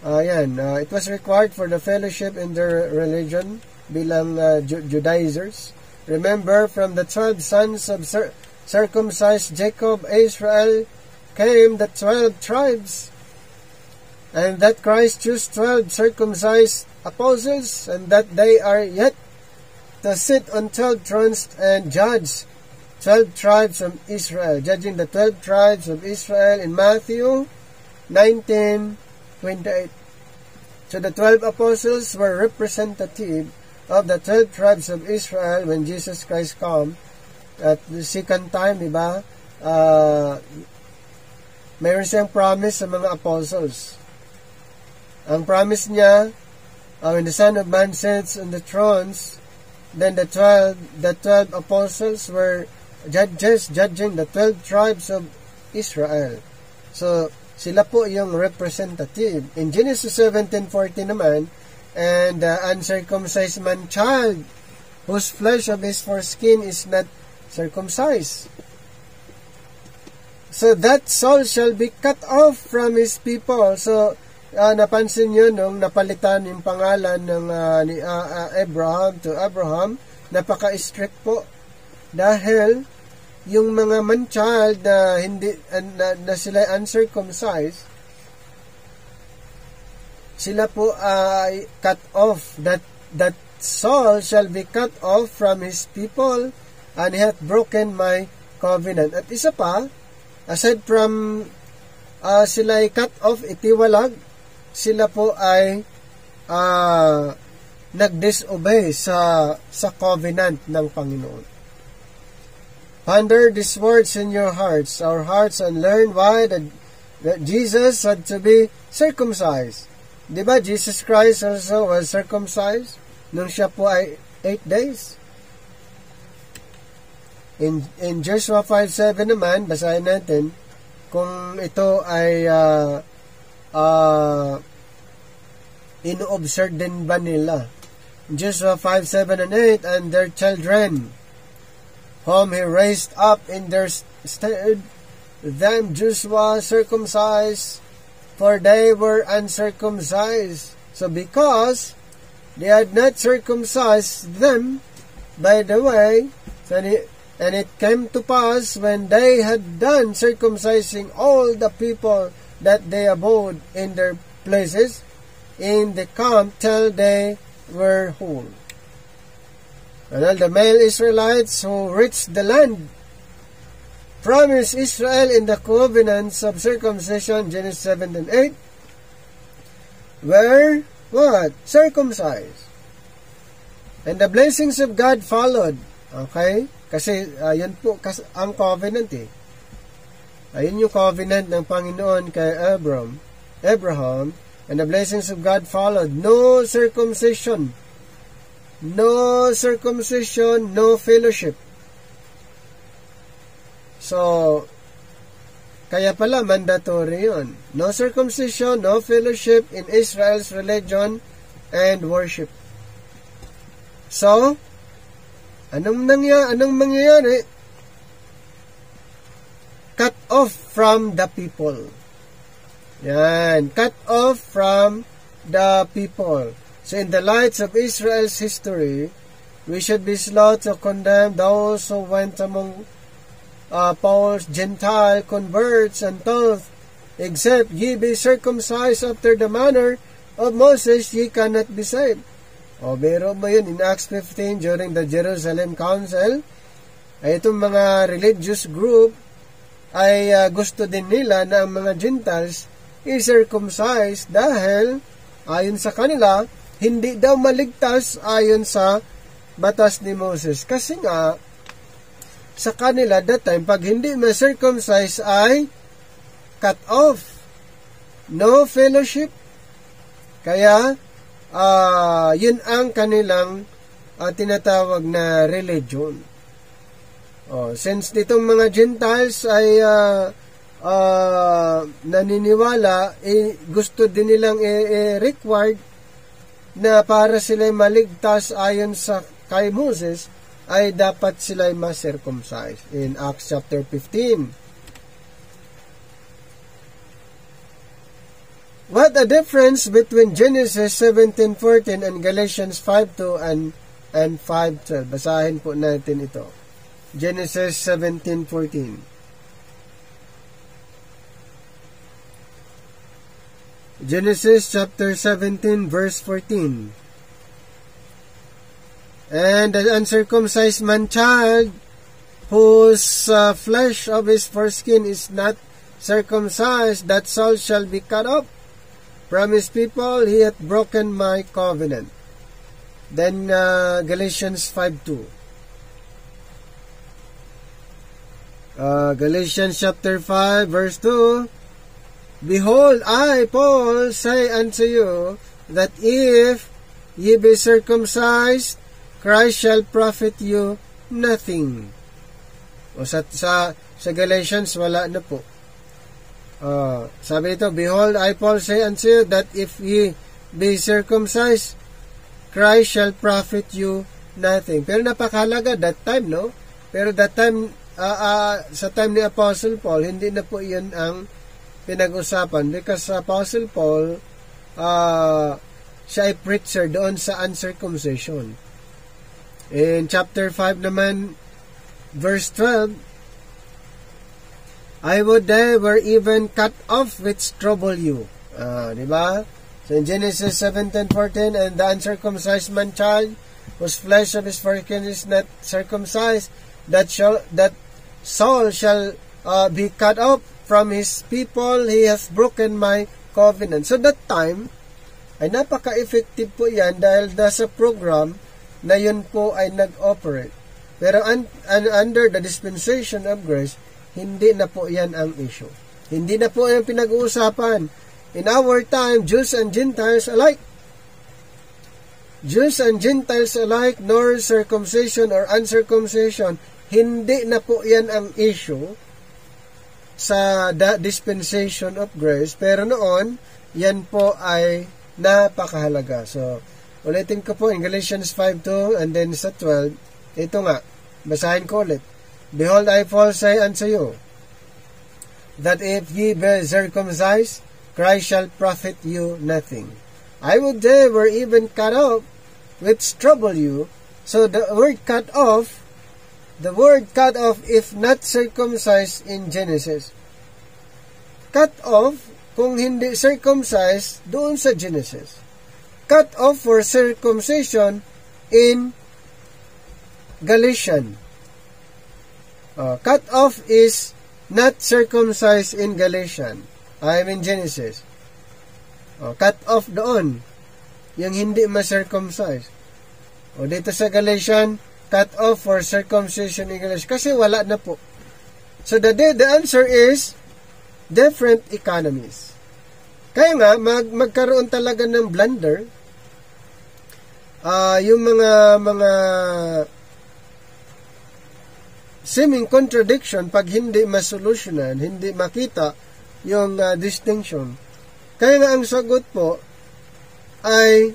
It was required for the fellowship in their religion bilang Judaizers. Remember, from the 12 sons of circumcised Jacob, Israel, came the 12 tribes, and that Christ chose 12 circumcised apostles, and that they are yet to sit on 12 thrones and judge 12 tribes of Israel, judging the 12 tribes of Israel in Matthew 19:28. So the 12 apostles were representative of the 12 tribes of Israel when Jesus Christ come at the second time, diba? Mayroon siyang promise sa mga apostles. Ang promise niya, when the Son of Man sits on the thrones, then the 12 apostles were judges judging the 12 tribes of Israel. So, sila po yung representative. In Genesis 17:40 naman, and the uncircumcised man child, whose flesh of his foreskin is not circumcised, so that soul shall be cut off from his people. So, napansin nyo nung napalitan yung pangalan ng ni Abraham to Abraham, napaka-strict po. Dahil yung mga man-child na hindi na sila uncircumcised, sila po ay cut off. That soul shall be cut off from his people, and he hath broken my covenant. At isa pa, aside from sila ay cut off, itiwalag, sila po ay nag-disobey sa covenant ng Panginoon. Ponder these words in your hearts, our hearts, and learn why that Jesus had to be circumcised. Diba, Jesus Christ also was circumcised nung siya po ay 8 days. In Joshua 5:7 naman, basahin natin kung ito ay ino-observe din ba nila. Joshua 5:7 and 8, and their children, whom he raised up in their stead, them Joshua circumcised, for they were uncircumcised. So because they had not circumcised them, by the way, and it came to pass when they had done circumcising all the people that they abode in their places in the camp till they were whole. And all the male Israelites who reached the land promised Israel in the covenants of circumcision, Genesis 7 and 8, were what? Circumcised. And the blessings of God followed. Okay? Kasi yan po ang covenant eh. Ayun yung covenant ng Panginoon kay Abraham, and the blessings of God followed. No circumcision, no fellowship. So, kaya pala mandatory yun. No circumcision, no fellowship in Israel's religion and worship. So, anong mangyayari? Cut off from the people. Yan, cut off from the people. So in the lights of Israel's history, we should be slow to condemn those who went among Paul's Gentile converts and told, except ye be circumcised after the manner of Moses, ye cannot be saved. O, biro mo yun, in Acts 15, during the Jerusalem Council, ay itong mga religious group ay gusto din nila na ang mga Gentiles i-circumcise dahil ayon sa kanila, hindi daw maligtas ayon sa batas ni Moses. Kasi nga, sa kanila that time, pag hindi ma-circumcise ay cut off. No fellowship. Kaya, yun ang kanilang tinatawag na religion. Since ditong mga Gentiles ay naniniwala, gusto din nilang required na para sila maligtas ayon sa kay Moses, ay dapat sila ma-circumcise in Acts chapter 15. What a difference between Genesis 17:14 and Galatians 5:2 and 5:12. Basahin po natin ito. Genesis 17:14. Genesis chapter 17 verse 14. And the uncircumcised man child, whose flesh of his foreskin is not circumcised, that soul shall be cut off from his people. He hath broken my covenant. Then Galatians 5:2. Galatians chapter 5 verse 2. Behold, I, Paul, say unto you, that if ye be circumcised, Christ shall profit you nothing. O sa Galatians, wala na po. Sabi ito, behold, I, Paul, say unto you, that if ye be circumcised, Christ shall profit you nothing. Pero napakahalaga that time, no? Pero that time, sa time ni Apostle Paul, hindi na po iyon ang pinag-usapan. Because Apostle Paul, siya ay preacher doon sa uncircumcision. In chapter 5 naman, verse 12, I would they were even cut off which trouble you. Diba? So in Genesis 17:14, and the uncircumcised man child, whose flesh of his foreskin is not circumcised, that soul shall be cut off from his people. He hath broken my covenant. So that time, ay napaka-effective po yan dahil nasa program na yun po ay nag-operate. Pero under the dispensation of grace, hindi na po yan ang issue. Hindi na po yung pinag-uusapan. In our time, Jews and Gentiles alike. Jews and Gentiles alike, nor circumcision or uncircumcision, hindi na po yan ang issue sa dispensation of grace. Pero noon, yan po ay napakahalaga. So, ulitin ko po in Galatians 5:2 and then sa 12, ito nga, basahin ko ulit. Behold, I, Paul, say unto you, that if ye be circumcised, Christ shall profit you nothing. I would they were even cut off, which trouble you. So the word cut off, if not circumcised in Genesis. Cut off, kung hindi circumcised, doon sa Genesis. Cut off for circumcision in Galatian. Cut off is not circumcised in Galatian. I mean Genesis. Cut off doon. Yung hindi ma-circumcised. Dito sa Galatian, cut off for circumcision in Galatian. Kasi wala na po. So the answer is different economies. Kaya nga, magkaroon talaga ng blunder. Yung mga seeming contradiction pag hindi masolusyonan, hindi makita yung distinction. Kaya nga ang sagot po ay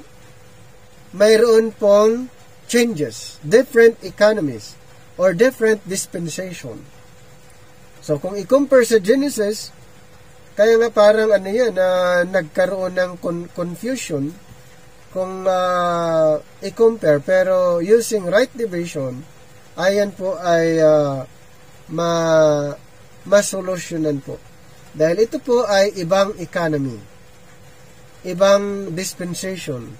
mayroon pong changes, different economies, or different dispensation. So kung i-compare sa Genesis, kaya nga parang nagkaroon ng confusion kung i-compare, pero using right division, ayan po ay masolusyonan po. Dahil ito po ay ibang economy, ibang dispensation,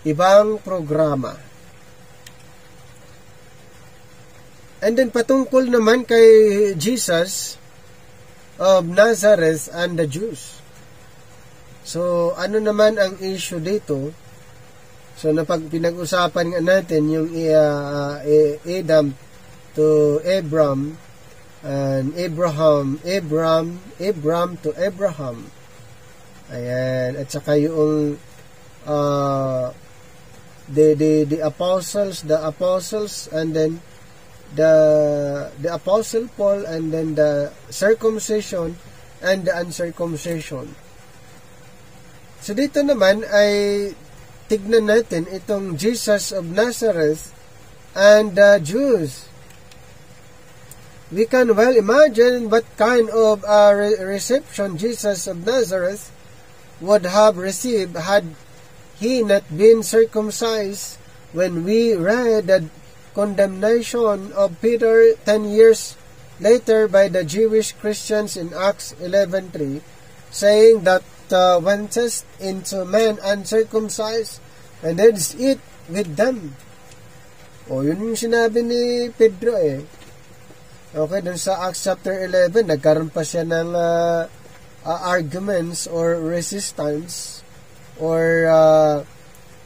ibang programa. And then patungkol naman kay Jesus of Nazareth and the Jews. So, ano naman ang issue dito? So, pinag-usapan nga natin yung Adam to Abram, and Abram to Abraham. Ayan. At saka yung the apostles, and then the Apostle Paul, and then the circumcision and the uncircumcision. So dito naman ay tignan natin itong Jesus of Nazareth and the Jews. We can well imagine what kind of reception Jesus of Nazareth would have received had he not been circumcised when we read the condemnation of Peter 10 years later by the Jewish Christians in Acts 11:3, saying that wentest into men uncircumcised and didst eat with them. O, yun yung sinabi ni Pedro eh. Okay, dun sa Acts chapter 11, nagkaroon pa siya ng arguments or resistance, or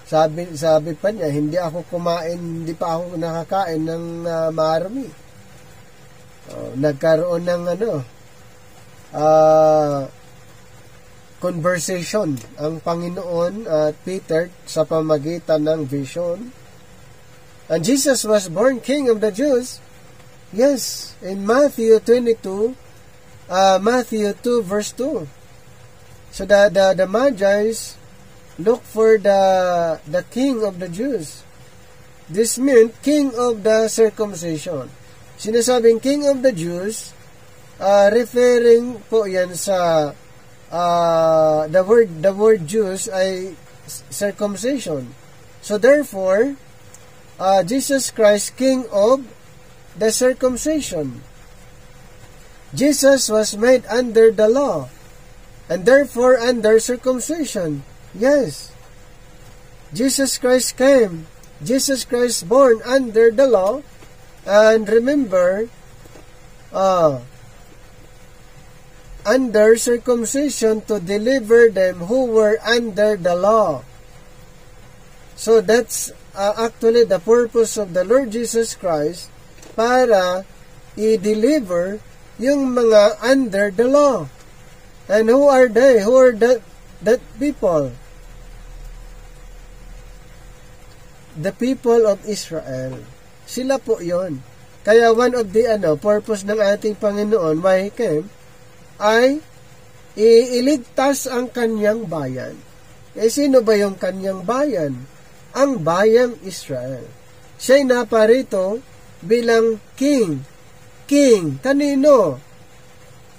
sabi pa niya, hindi pa ako nakakain ng marami. Nagkaroon ng conversation ang Panginoon at Peter sa pamagitan ng vision. And Jesus was born King of the Jews. Yes, in Matthew 2 verse 2. So the Magi's look for the King of the Jews. This meant King of the circumcision. Sinasabing King of the Jews, referring po yan sa the word Jews ay circumcision. So therefore, Jesus Christ, King of the circumcision. Jesus was made under the law, and therefore under circumcision. Yes. Jesus Christ came. Jesus Christ born under the law, and remember, under circumcision to deliver them who were under the law. So that's actually the purpose of the Lord Jesus Christ, para i-deliver yung mga under the law. And who are they? Who are that people? The people of Israel. Sila po yon. Kaya one of the purpose ng ating Panginoon, why He came, ay iligtas ang kanyang bayan. Eh, sino ba yung kanyang bayan? Ang bayang Israel. Siya'y naparito bilang king. King, kanino?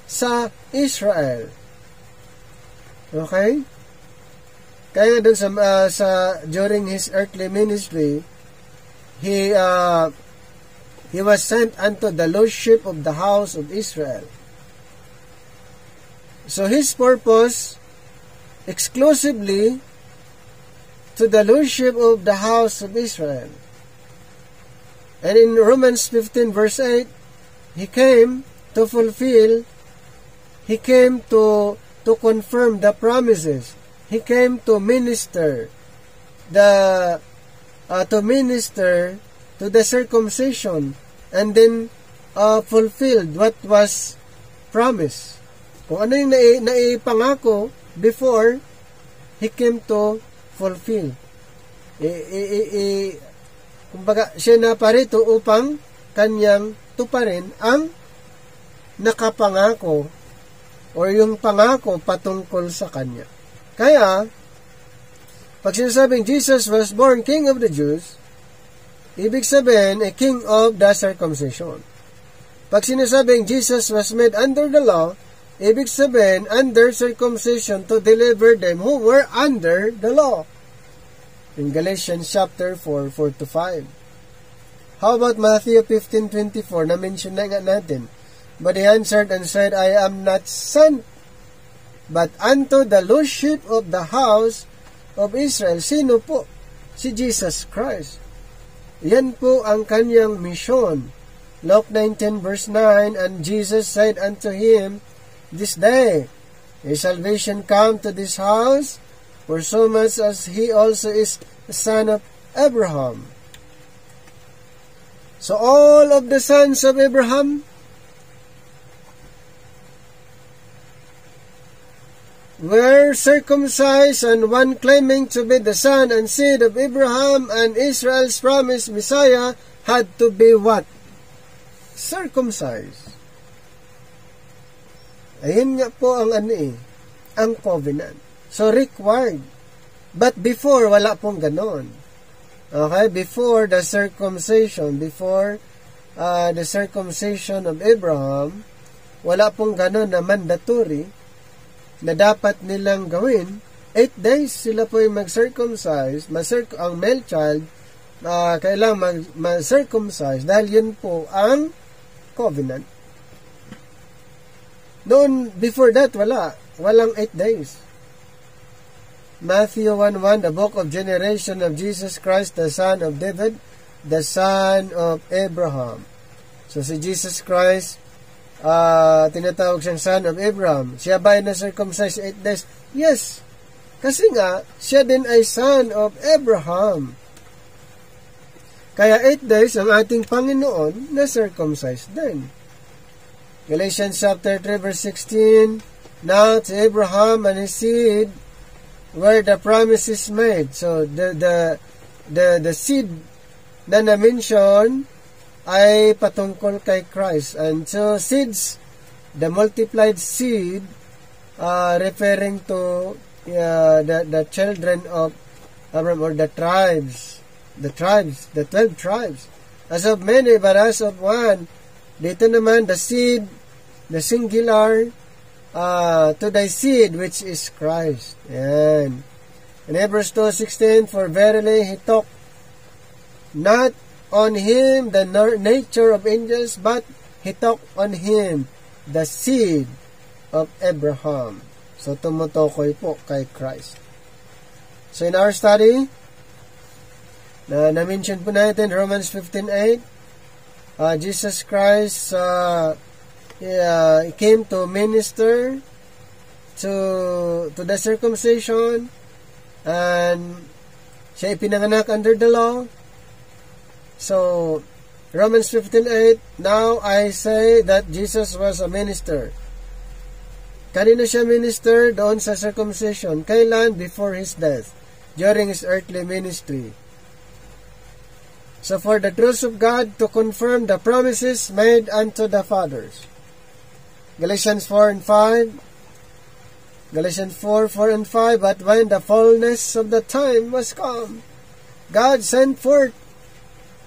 Sa Israel. Okay? Kaya dun sa during his earthly ministry, he was sent unto the lordship of the house of Israel. So his purpose exclusively to the lordship of the house of Israel. And in Romans 15 verse 8, he came to fulfill, he came to confirm the promises. He came to minister to the circumcision, and then fulfilled what was promised. Kung ano yung naipangako before, he came to fulfill. Kumbaga, siya na parito upang kanyang tuparin ang nakapangako or yung pangako patungkol sa kanya. Kaya, pag sinasabing Jesus was born King of the Jews, ibig sabihin, a King of the circumcision. Pag sinasabing Jesus was made under the law, ibig sabihin, under circumcision to deliver them who were under the law. In Galatians chapter 4, 4-5. How about Matthew 15:24? Na-mention na nga natin. But he answered and said, I am not sent, but unto the lordship of the house of Israel. Sino po? Si Jesus Christ. Yan po ang kanyang mission. Luke 19 verse 9, and Jesus said unto him, This day is salvation come to this house, for so much as he also is the son of Abraham. So all of the sons of Abraham were circumcised, and one claiming to be the son and seed of Abraham and Israel's promised Messiah had to be what? circumcised. Ayun nga po ang ang covenant. So, required. But before, wala pong ganon. Okay? Before the circumcision of Abraham, wala pong ganon na mandatory na dapat nilang gawin. 8 days sila po yung mag-circumcise. Ang male child, kailangan mag-circumcise dahil yun po ang covenant. Noon, before that, walang 8 days. Matthew 1:1, the book of generation of Jesus Christ, the son of David, the son of Abraham. So, si Jesus Christ, tinatawag siyang son of Abraham. Siya ba ay na-circumcise 8 days? Yes. Kasi nga, siya din ay son of Abraham. Kaya 8 days ang ating Panginoon na-circumcise din. Galatians chapter 3 verse 16, now to Abraham and his seed where the promise is made. So, the seed na na-mention ay patungkol kay Christ. And so, seeds, the multiplied seed, referring to the children of Abraham, or the 12 tribes. As of many, but as of one. Dito naman, the seed, the singular, to thy seed, which is Christ. Yan. In Hebrews 2:16, for verily he took not on him the nature of angels, but he took on him the seed of Abraham. So, tumutukoy po kay Christ. So, in our study, na-mention po natin, Romans 15:8, Jesus Christ came to minister to the circumcision, and siya ipinanganak under the law. So, Romans 15:8, now I say that Jesus was a minister. Kanina siya minister doon sa circumcision. Kailan? Before his death. During his earthly ministry. So for the truth of God to confirm the promises made unto the fathers. Galatians 4:5. Galatians 4:4-5. But when the fullness of the time was come, God sent forth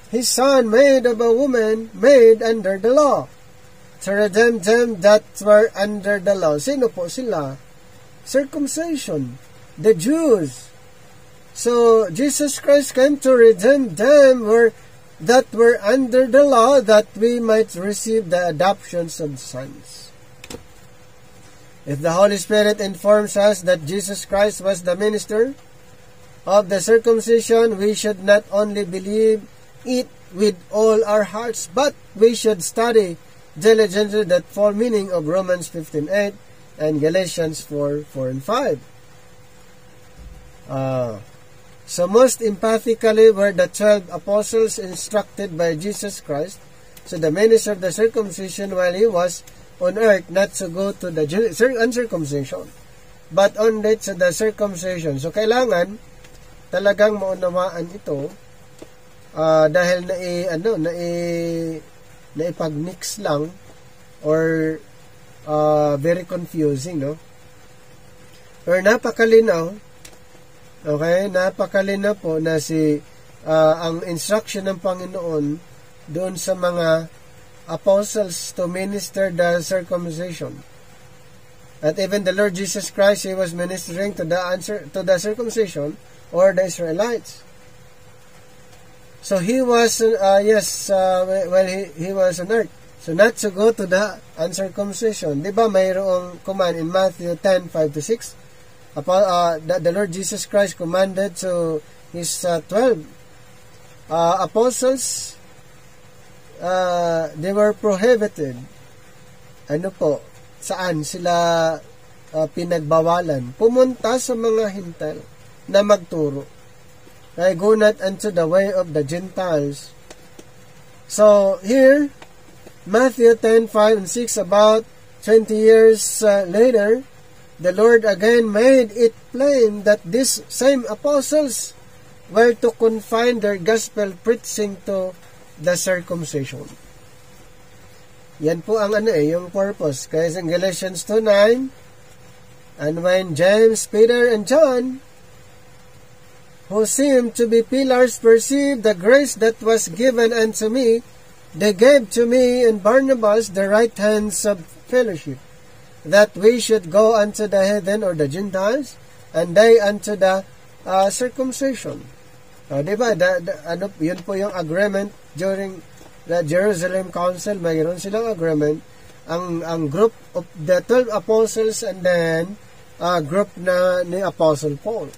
his Son, made of a woman, made under the law, to redeem them that were under the law. Sino po sila? Circumcision. The Jews. So, Jesus Christ came to redeem them that were under the law, that we might receive the adoptions of sons. If the Holy Spirit informs us that Jesus Christ was the minister of the circumcision, we should not only believe it with all our hearts, but we should study diligently that full meaning of Romans 15:8 and Galatians 4:4-5. So most emphatically were the 12 apostles instructed by Jesus Christ, so the minister of the circumcision while he was on earth, not to go to the uncircumcision, but only to the circumcision. So kailangan talagang maunawaan ito, dahil naipag-mix lang, or very confusing, no? Or napakalinaw. Okay, napakalinaw po na ang instruction ng Panginoon doon sa mga apostles to minister the circumcision. At even the Lord Jesus Christ, he was ministering to the circumcision, or the Israelites. So he was, he was on earth. So not to go to the uncircumcision. Diba mayroong command in Matthew 10:5-6? The Lord Jesus Christ commanded to his 12 apostles, they were prohibited. Saan sila pinagbawalan? Pumunta sa mga hintel na magturo. I go not unto the way of the Gentiles. So here, Matthew 10:5-6, about 20 years later, the Lord again made it plain that these same apostles were to confine their gospel preaching to the circumcision. Yan po ang yung purpose. Kaya sa Galatians 2:9, and when James, Peter, and John, who seemed to be pillars, perceived the grace that was given unto me, they gave to me and Barnabas the right hands of fellowship, that we should go unto the heathen or the Gentiles, and they unto the circumcision. Diba? Yun po yung agreement during the Jerusalem Council. Mayroon silang agreement. Ang group of the 12 apostles and then group na ni Apostle Paul,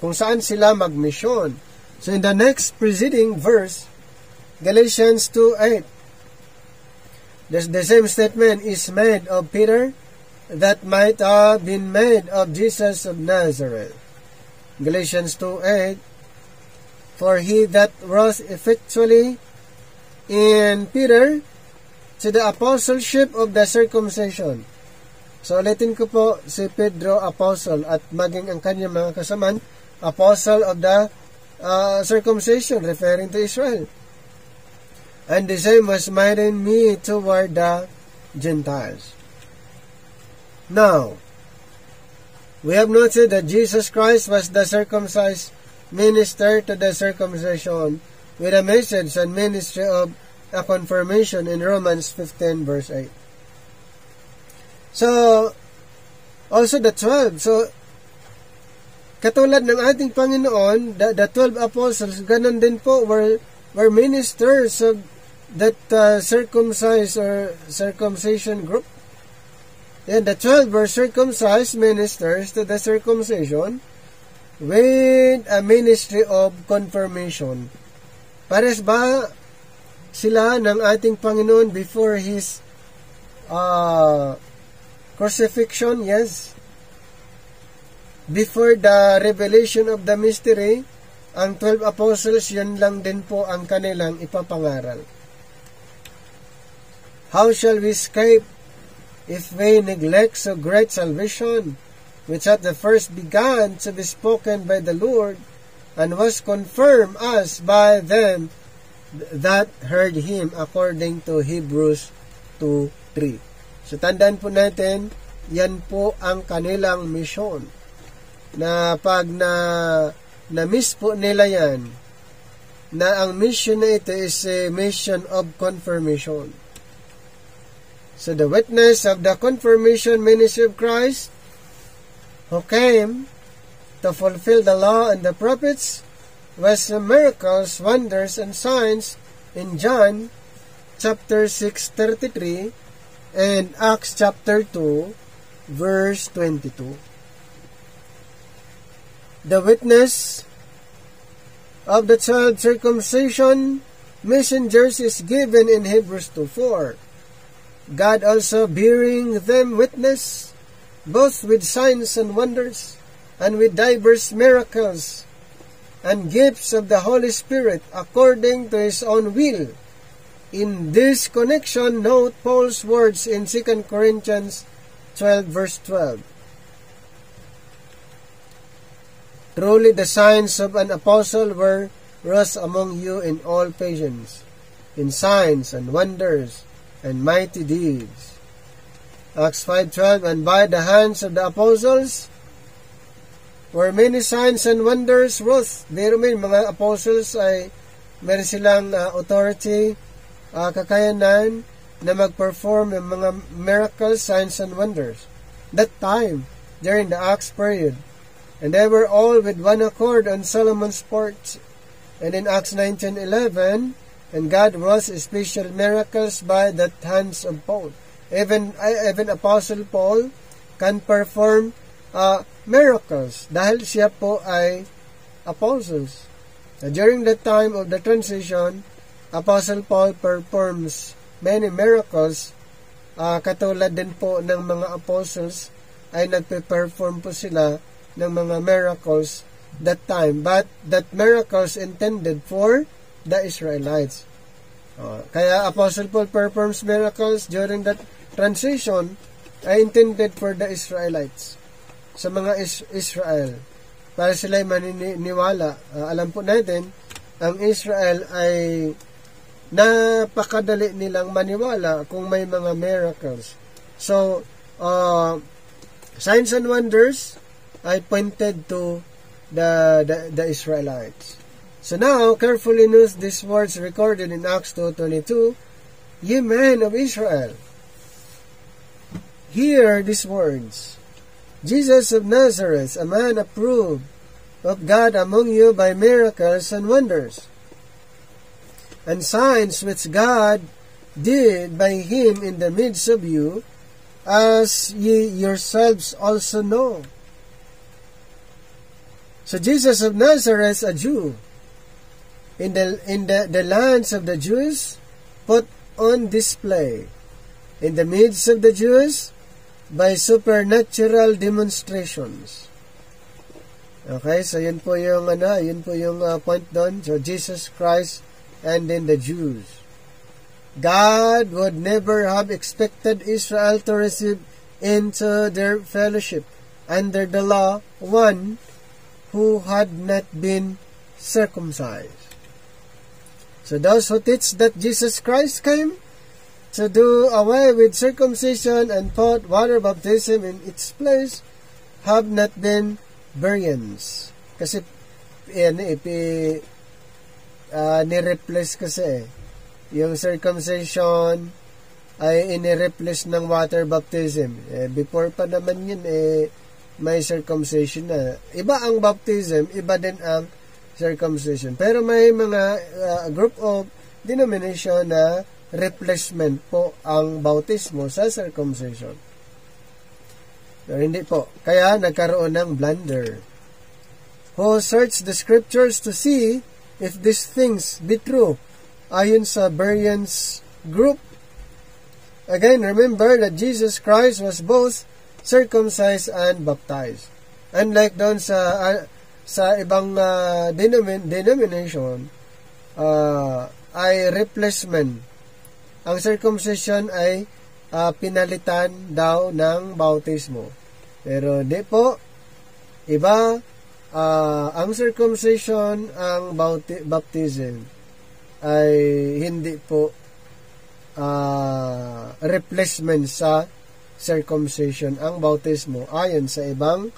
kung saan sila magmisyon. So in the next preceding verse, Galatians 2:8, the same statement is made of Peter that might have been made of Jesus of Nazareth. Galatians 2:8, for he that wrought effectually in Peter to the apostleship of the circumcision. So ulitin ko po, si Pedro apostle at maging ang kanyang mga kasamaan, apostle of the circumcision, referring to Israel. And the same was made in me toward the Gentiles. Now, we have noted that Jesus Christ was the circumcised minister to the circumcision with a message and ministry of a confirmation in Romans 15 verse 8. So, also the 12. So, katulad ng ating Panginoon, the 12 apostles, ganun din po, were ministers of that circumcised or circumcision group. And the 12 were circumcised ministers to the circumcision with a ministry of confirmation. Pares ba sila ng ating Panginoon before His crucifixion? Yes. Before the revelation of the mystery, ang 12 apostles, yun lang din po ang kanilang ipapangaral. How shall we escape if we neglect so great salvation, which at the first began to be spoken by the Lord, and was confirmed us by them that heard Him, according to Hebrews 2:3. So tandaan po natin, yan po ang kanilang mission. Na pag na-miss po nila yan, na ang mission na ito is a mission of confirmation. So the witness of the confirmation ministry of Christ, who came to fulfill the law and the prophets, was the miracles, wonders, and signs in John chapter 6:33 and Acts chapter 2 verse 22. The witness of the child circumcision messengers is given in Hebrews 2:4. God also bearing them witness, both with signs and wonders, and with diverse miracles, and gifts of the Holy Spirit, according to His own will. In this connection, note Paul's words in 2 Corinthians 12 verse 12. Truly the signs of an apostle were wrought among you in all patience, in signs and wonders, and mighty deeds. Acts 5:12, and by the hands of the apostles were many signs and wonders wrought. Pero may mga apostles ay meron silang authority, kakayanan na mag-perform ng mga miracles, signs, and wonders. That time, during the Acts period, and they were all with one accord on Solomon's porch. And in Acts 19:11, and God wrought special miracles by the hands of Paul. Even Apostle Paul can perform miracles dahil siya po ay apostles. During the time of the transition, Apostle Paul performs many miracles. Katulad din po ng mga apostles ay nagpe-perform po sila ng mga miracles that time. But that miracles intended for the Israelites. Kaya Apostle Paul performs miracles during that transition ay intended for the Israelites. Sa mga Israel. Para sila'y maniniwala. Alam po natin, ang Israel ay napakadali nilang maniwala kung may mga miracles. So, signs and wonders ay pointed to the Israelites. So now, carefully note these words recorded in Acts 2:22, "Ye men of Israel, hear these words. Jesus of Nazareth, a man approved of God among you by miracles and wonders, and signs which God did by him in the midst of you, as ye yourselves also know." So Jesus of Nazareth, a Jew, in the lands of the Jews, put on display in the midst of the Jews by supernatural demonstrations. Okay, so yun po yung point doon. So Jesus Christ and then the Jews. God would never have expected Israel to receive into their fellowship under the law one who had not been circumcised. So those who teach that Jesus Christ came to do away with circumcision and put water baptism in its place have not been Bereans. Kasi ni-replace kasi yung circumcision ay ini-replace ng water baptism. Before pa naman yun, may circumcision na. Iba ang baptism, iba din ang circumcision. Pero may mga group of denomination na replacement po ang bautismo sa circumcision. Pero hindi po. Kaya nagkaroon ng blunder. Who search the scriptures to see if these things be true. Ayon sa Bereans group. Again, remember that Jesus Christ was both circumcised and baptized. Unlike doon sa ibang denomination, ay replacement. Ang circumcision ay pinalitan daw ng bautismo. Pero di po, iba, ang circumcision, ang baptism ay hindi po replacement sa circumcision ang bautismo ayon sa ibang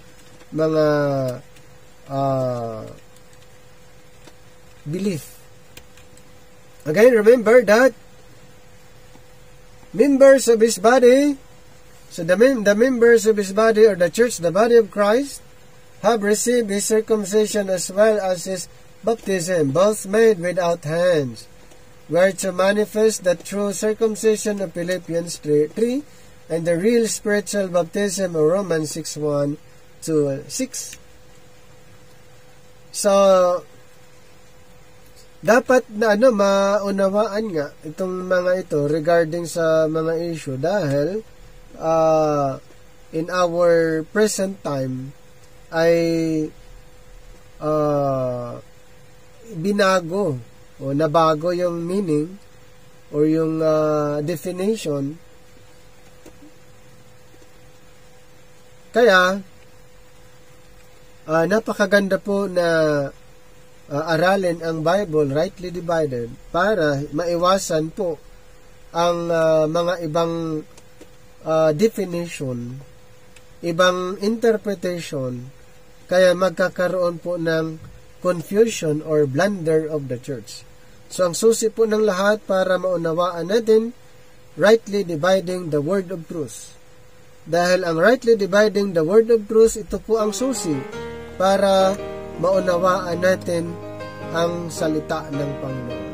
mga belief. Again, remember that members of His body, so the members of His body or the church, the body of Christ, have received His circumcision as well as His baptism, both made without hands, were to manifest the true circumcision of Philippians 3 and the real spiritual baptism of Romans 6:1-6. So, dapat na maunawaan nga itong mga ito regarding sa mga issue dahil in our present time ay binago o nabago yung meaning or yung definition. Kaya napakaganda po na aralin ang Bible rightly divided para maiwasan po ang mga ibang definition, ibang interpretation, kaya magkakaroon po ng confusion or blunder of the church. So ang susi po ng lahat para maunawaan natin, rightly dividing the word of truth. Dahil ang rightly dividing the word of truth, ito po ang susi para maunawaan natin ang salita ng Panginoon.